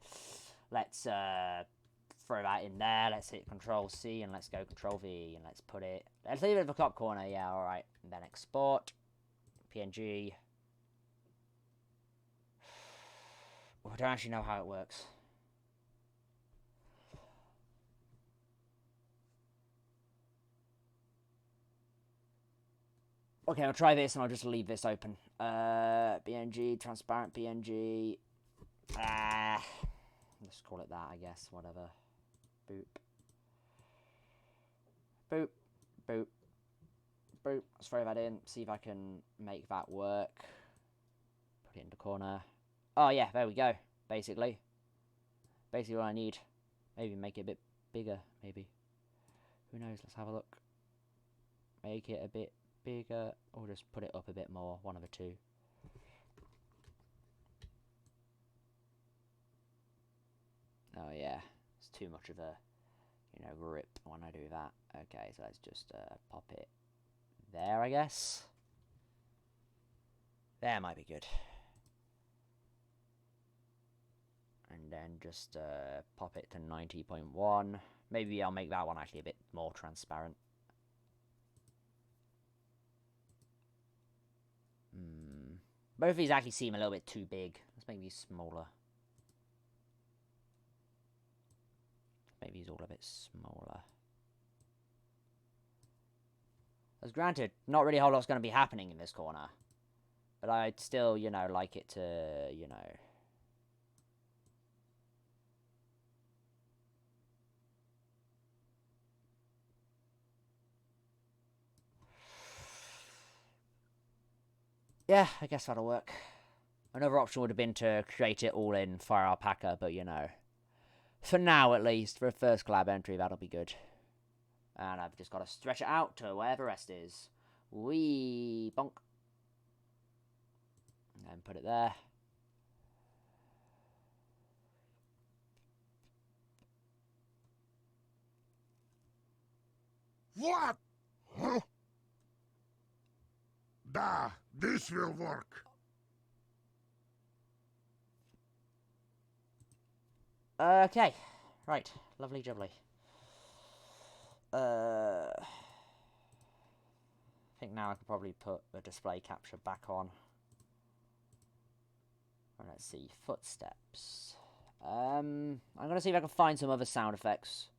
Let's throw that in there. Let's hit Control C and let's go Control V and let's put it... Let's leave it at the top corner. Yeah, all right. And then export. PNG. Oh, I don't actually know how it works. Okay, I'll try this and I'll just leave this open. PNG, transparent PNG. Let's call it that, I guess. Whatever. Boop. Boop. Boop. Boop. Let's throw that in. See if I can make that work. Put it in the corner. Oh, yeah, there we go. Basically. Basically what I need. Maybe make it a bit bigger, maybe. Who knows? Let's have a look. Make it a bit bigger, or just put it up a bit more, one of the two. Oh yeah, it's too much of a, grip when I do that. Okay, so let's just pop it there, I guess. There might be good. And then just pop it to 90.1. Maybe I'll make that one actually a bit more transparent. Both of these actually seem a little bit too big. Let's make these smaller. Make these all a bit smaller. As granted, not really a whole lot's going to be happening in this corner. But I'd still, like it to, Yeah, I guess that'll work. Another option would have been to create it all in Fire Alpaca, but for now at least, for a first collab entry, that'll be good. And I've just got to stretch it out to where the rest is. Wee bonk. And put it there. What? Huh? Da, this will work. Okay. Right. Lovely jubbly. I think now I could probably put the display capture back on. And let's see. Footsteps. I'm going to see if I can find some other sound effects.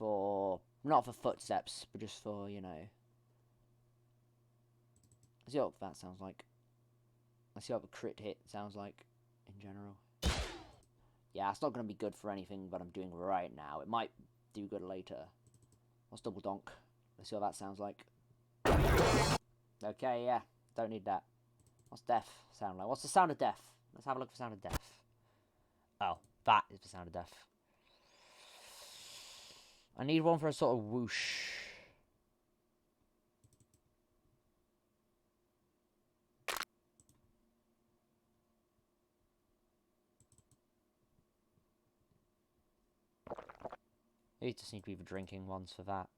Not for footsteps, but just for, Let's see what that sounds like. Let's see what the crit hit sounds like in general. Yeah, it's not going to be good for anything that I'm doing right now. It might do good later. Let's double donk. Let's see what that sounds like. Okay, yeah. Don't need that. What's death sound like? What's the sound of death? Let's have a look for sound of death. Oh, that is the sound of death. I need one for a sort of whoosh. You just need to be the drinking ones for that.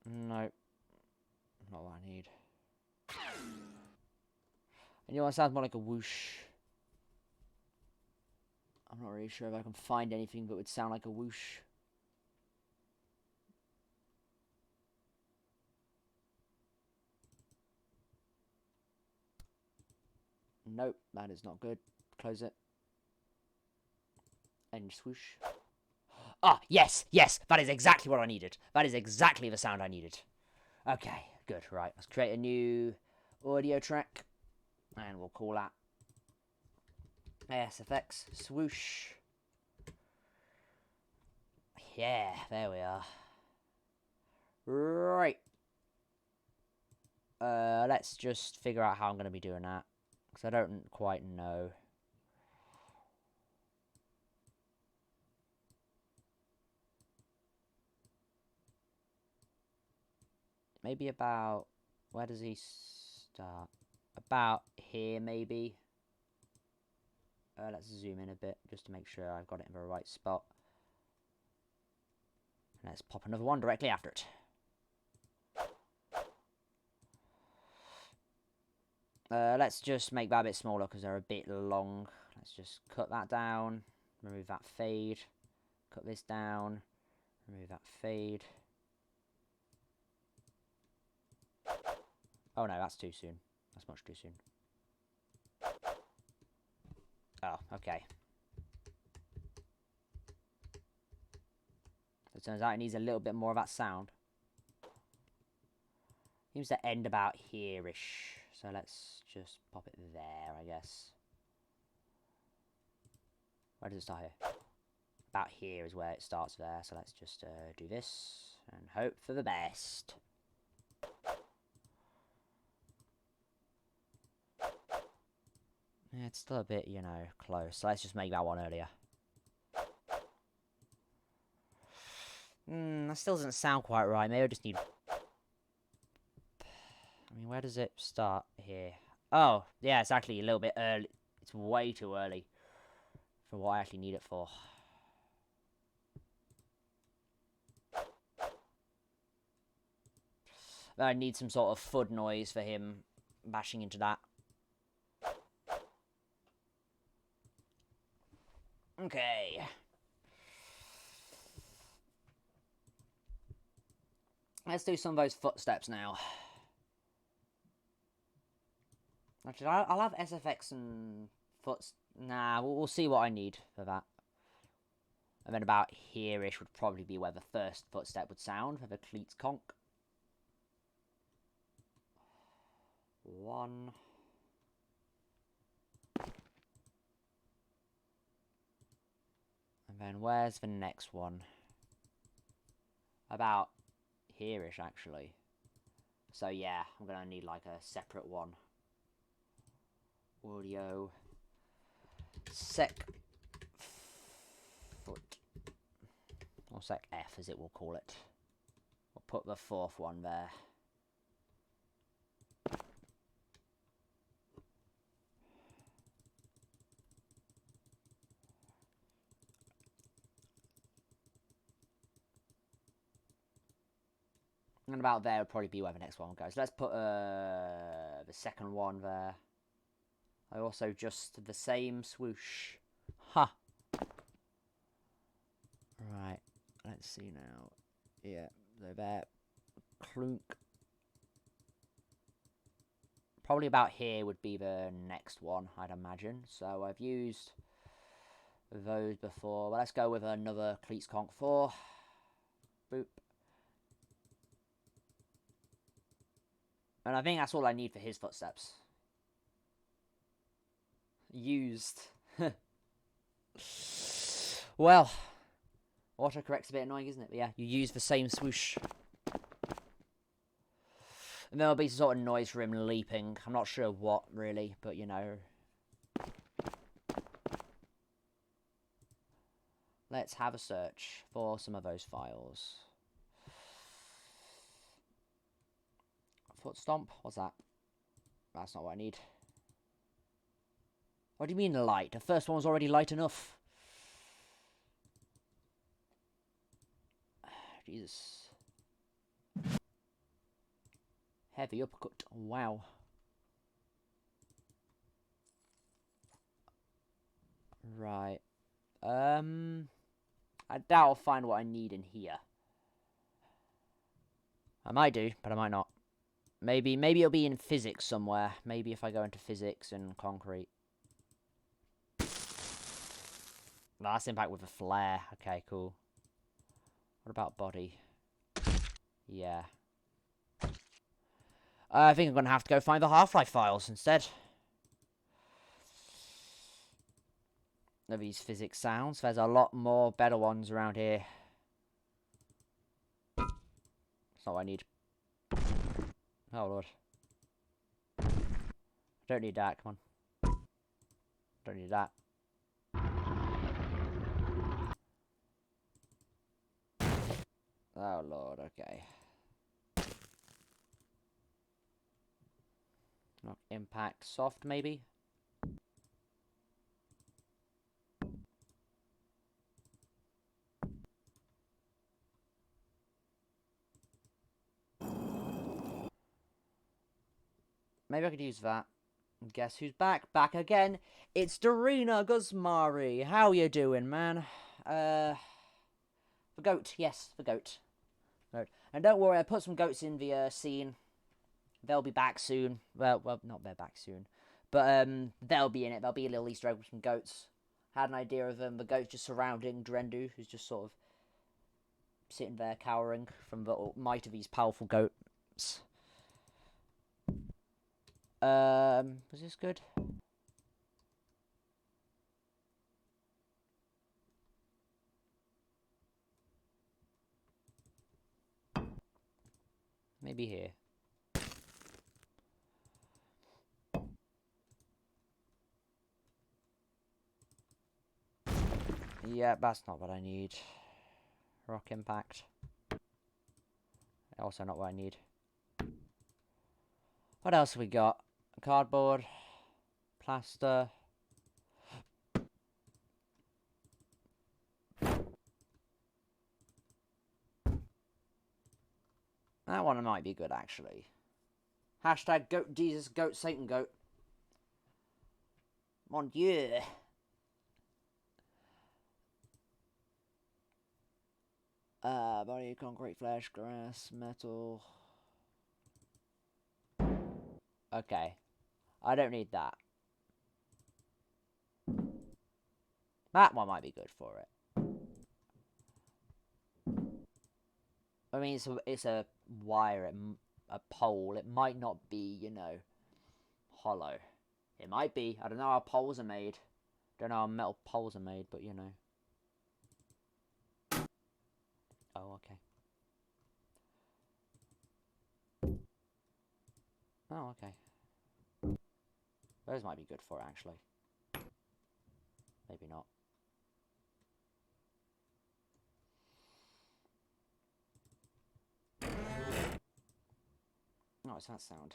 No. Not what I need. And it sounds more like a whoosh. I'm not really sure if I can find anything that would sound like a whoosh. Nope, that is not good. Close it. And swoosh. Ah, yes, yes, that is exactly what I needed. That is exactly the sound I needed. Okay, good, right. Let's create a new audio track. And we'll call that ASFX swoosh. Yeah, there we are. Right. Let's just figure out how I'm going to be doing that. Because I don't quite know. Maybe about... Where does he start? About here, maybe. Let's zoom in a bit, just to make sure I've got it in the right spot. And let's pop another one directly after it. Let's just make that a bit smaller, because they're a bit long. Let's just cut that down. Remove that fade. Cut this down. Remove that fade. Oh no, that's too soon. That's much too soon. Oh, okay. It turns out it needs a little bit more of that sound. Seems to end about here-ish. So let's just pop it there, I guess. Where does it start here? About here is where it starts there. So let's just do this and hope for the best. Yeah, it's still a bit, you know, close. So let's just make that one earlier. That still doesn't sound quite right. Maybe I just need... I mean, where does it start here? Oh, yeah, it's actually a little bit early. It's way too early for what I actually need it for. I need some sort of thud noise for him bashing into that. Okay. Let's do some of those footsteps now. Actually, I'll have SFX and foots. Nah, we'll see what I need for that. And then about here-ish would probably be where the first footstep would sound for the cleats conk. 1. And then where's the next one? About here-ish, actually. So yeah, I'm going to need like a separate one. Audio. Sec. Foot. Or sec F, as it will call it. We'll put the 4th one there. And about there would probably be where the next one goes. Let's put the 2nd one there. I also just the same swoosh. Ha! Right, let's see now. Yeah, so there. Clunk. Probably about here would be the next one, I'd imagine. So I've used those before. Well, let's go with another cleats conk 4. Boop. And I think that's all I need for his footsteps. Used. Well, autocorrect's a bit annoying, isn't it? But yeah, you use the same swoosh. And there'll be some sort of noise for him leaping. I'm not sure what, really, but you know. Let's have a search for some of those files. Foot stomp? What's that? That's not what I need. What do you mean light? The first one was already light enough. Jesus. Heavy uppercut. Wow. Right. I doubt I'll find what I need in here. I might do, but I might not. Maybe it'll be in physics somewhere. Maybe if I go into physics and concrete. Last impact with a flare. Okay, cool. What about body? Yeah. I think I'm going to have to go find the Half-Life files instead. Of these physics sounds. There's a lot more better ones around here. That's not what I need. Oh, Lord. Don't need that, come on. Don't need that. Oh, Lord, okay. Knock impact soft, maybe? Maybe I could use that. And guess who's back? Back again. It's Darina Guzmari. How you doing, man? The goat. Yes, the goat. And don't worry, I put some goats in the scene. They'll be back soon. Well, not they're back soon. But they'll be in it. There'll be a little Easter egg with some goats. Had an idea of the goats just surrounding Drenduh, who's just sort of sitting there cowering from the might of these powerful goats. Was this good? Maybe here. Yeah, that's not what I need. Rock impact. Also not what I need. What else have we got? Cardboard. Plaster. That one might be good, actually. Hashtag goat Jesus, goat Satan, goat. Mon Dieu. Body, concrete, flesh, grass, metal. Okay. I don't need that. That one might be good for it. I mean, it's a wire, a pole. It might not be, you know, hollow. It might be. I don't know how poles are made. Don't know how metal poles are made, but you know. Oh, okay. Oh, okay. Those might be good for it, actually. Maybe not. Oh, what's that sound?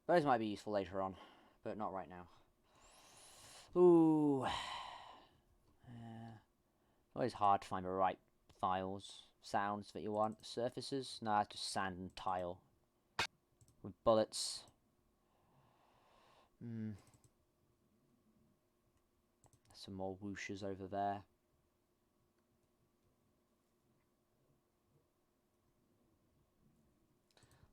Those might be useful later on, but not right now. Ooh. Always hard to find the right files, sounds that you want. Surfaces? Nah, just sand and tile. With bullets. Some more whooshes over there.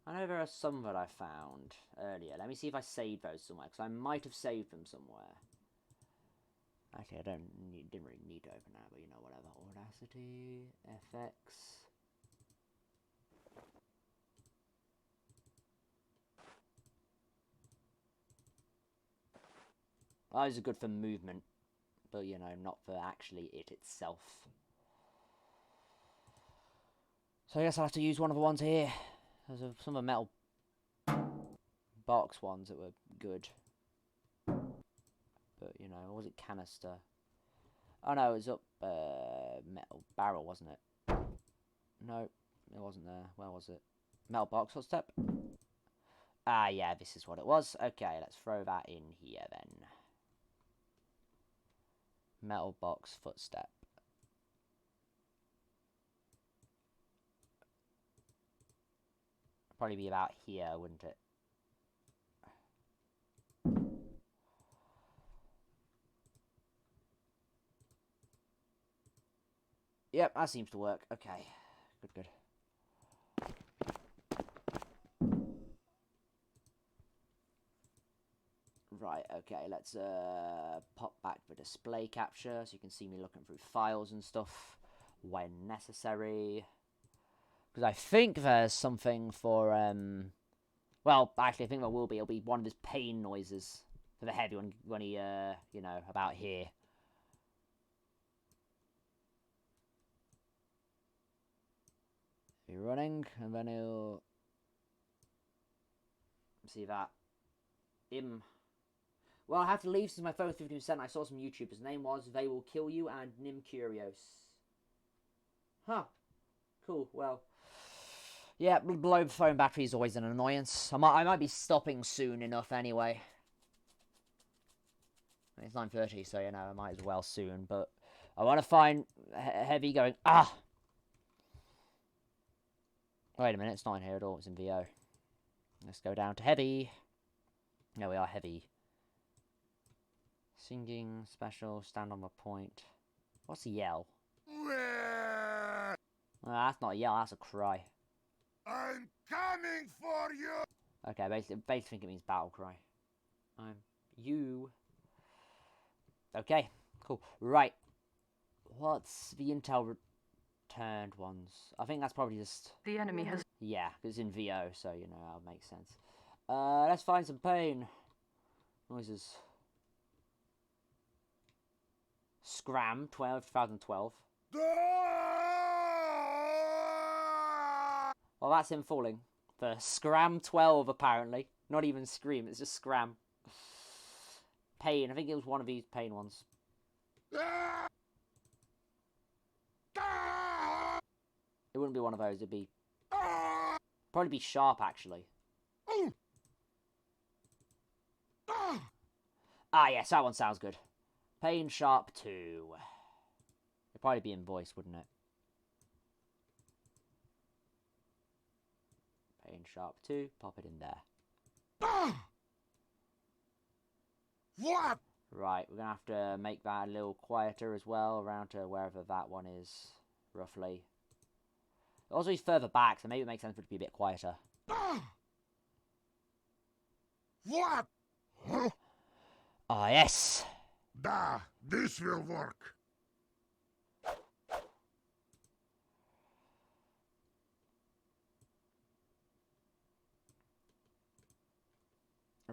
I know there are some that I found earlier. Let me see if I saved those somewhere, because I might have saved them somewhere. Actually, didn't really need to open that, but you know, whatever. Audacity, FX. Those are good for movement, but you know, not for actually it itself. So I guess I'll have to use one of the ones here. There's some of the metal box ones that were good. But, you know, or was it canister? Oh, no, it was up metal barrel, wasn't it? No, it wasn't there. Where was it? Metal box, what step? Ah, yeah, this is what it was. Okay, let's throw that in here, then. Metal box footstep. Probably be about here, wouldn't it? Yep, that seems to work. Okay. Good, good. Right, okay, let's pop back the display capture so you can see me looking through files and stuff when necessary. Because I think there's something for, well, actually I think there will be. It'll be one of his pain noises for the heavy one when he, you know, about here. Be running, and then he'll see that. Well, I have to leave since my phone's 50%. I saw some YouTubers. His name was They Will Kill You and Nim Curios. Huh. Cool. Well, yeah, low phone battery is always an annoyance. I might be stopping soon enough anyway. It's 9:30, so you know I might as well soon. But I want to find Heavy going. Ah. Wait a minute, it's not in here at all. It's in VO. Let's go down to Heavy. There we are, Heavy. Singing, special, stand on the point. What's a yell? Where? That's not a yell, that's a cry. I'm coming for you! Okay, basically think it means battle cry. You. Okay, cool. Right. What's the intel returned ones? I think that's probably just... The enemy has... Yeah, because it's in VO, so, you know, that'll make sense. Let's find some pain. Noises. Scram, 2012. Well, that's him falling. For Scram 12, apparently. Not even Scream, it's just Scram. Pain, I think it was one of these pain ones. It wouldn't be one of those, it'd be... Probably be Sharp, actually. Ah, yes, that one sounds good. Pain Sharp 2. It'd probably be in voice, wouldn't it? Pain Sharp 2, pop it in there. What? Right, we're going to have to make that a little quieter as well, around to wherever that one is, roughly. Also, he's further back, so maybe it makes sense for it to be a bit quieter. What? Huh? Ah, yes! Da, this will work.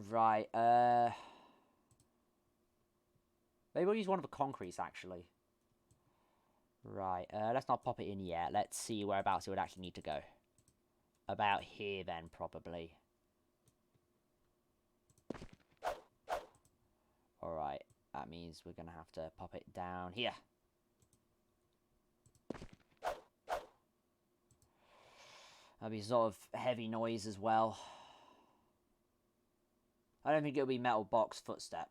Right, maybe we'll use one of the concretes, actually. Right, let's not pop it in yet. Let's see whereabouts it would actually need to go. About here, then, probably. Alright, that means we're going to have to pop it down here. That'll be sort of heavy noise as well. I don't think it'll be metal box footstep.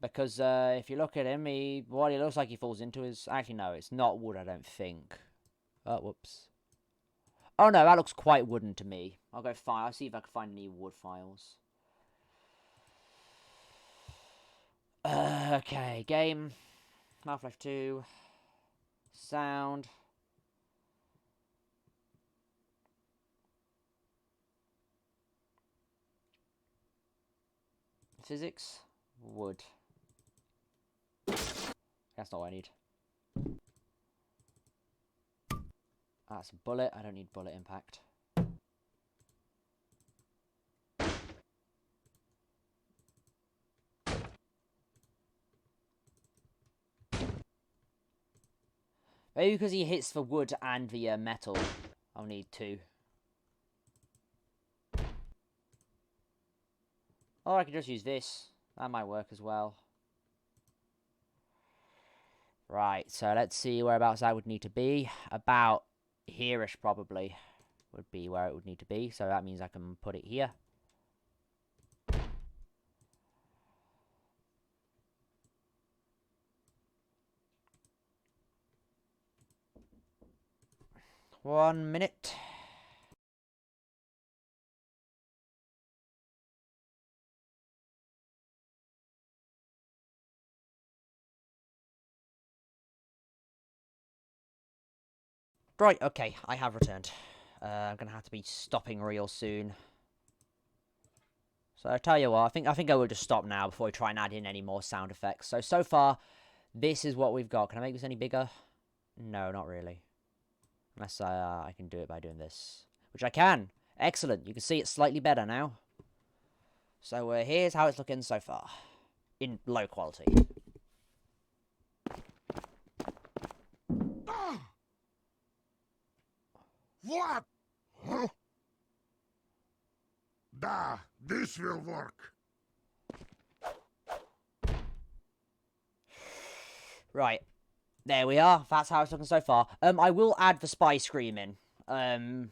Because if you look at him, what he looks like he falls into is... Actually, no, it's not wood, I don't think. Oh, whoops. Oh, no, that looks quite wooden to me. I'll see if I can find any wood files. Okay, game. Half-Life 2. Sound. Physics. Wood. That's not what I need. That's a bullet. I don't need bullet impact. Maybe because he hits the wood and the metal, I'll need 2. Or I could just use this. That might work as well. Right, so let's see whereabouts that would need to be. About here-ish, probably, would be where it would need to be. So that means I can put it here. 1 minute. Right, okay, I have returned. I'm gonna have to be stopping real soon. So I tell you what, I think I will just stop now before we try and add in any more sound effects. So far, this is what we've got. Can I make this any bigger? No, not really. Unless I can do it by doing this. Which I can. Excellent. You can see it's slightly better now. So here's how it's looking so far. In low quality. What? Huh? Da, this will work. Right. There we are. That's how it's looking so far. I will add the spy screaming. I'll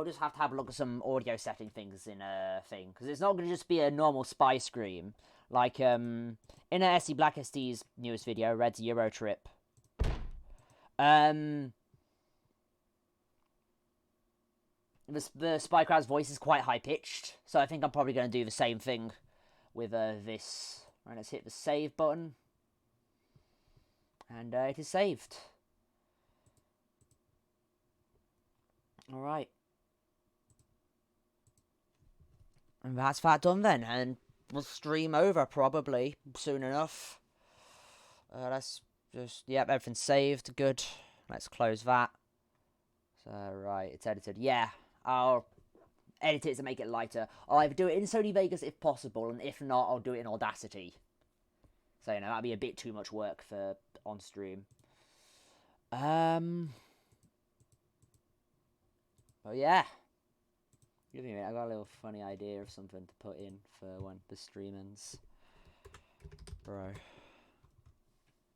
just have to have a look at some audio setting things in a thing. Because it's not going to just be a normal spy scream. Like, in SC Black SD's newest video, Red's Euro Trip. The spy crowd's voice is quite high-pitched. So I think I'm probably going to do the same thing with this. Right, let's hit the save button. And it is saved. Alright. And that's that done then. And we'll stream over probably soon enough. Let's just... Yep, everything's saved. Good. Let's close that. So, right, it's edited. Yeah, I'll edit it to make it lighter. I'll either do it in Sony Vegas if possible, and if not, I'll do it in Audacity. So, you know, that'd be a bit too much work for on stream. But yeah. Give me a minute, I got a little funny idea of something to put in for when the stream ends. Bro.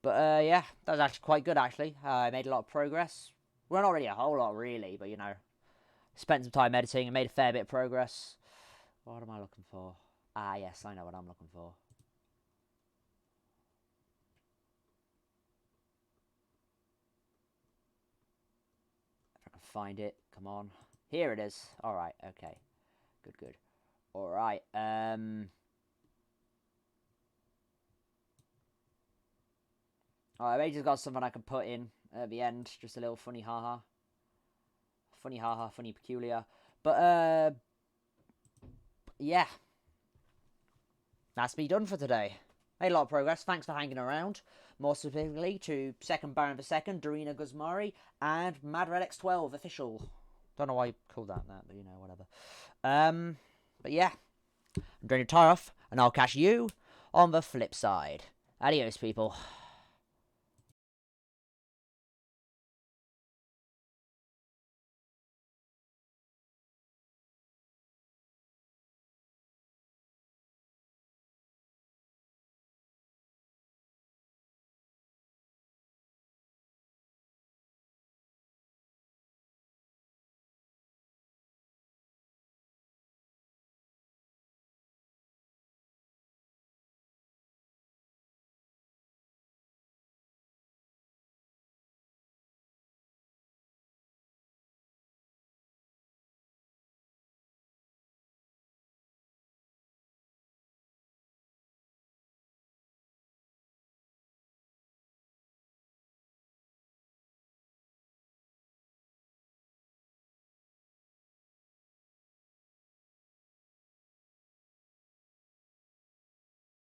But yeah, that was actually quite good actually. I made a lot of progress. Well, not really a whole lot really, but you know. Spent some time editing and made a fair bit of progress. What am I looking for? Ah, yes, I know what I'm looking for. Find it. Come on. Here it is. Alright, okay. Good. Alright, Alright, I just got something I can put in at the end. Just a little funny haha. Funny haha, funny peculiar. But, yeah. That's me done for today. Made a lot of progress. Thanks for hanging around. More specifically to Second Baron of the Second, Darina Guzmari, and MadRedX12 official. Don't know why you called that, but you know, whatever. But yeah. I'm Drenduh Tyrof, and I'll catch you on the flip side. Adios, people.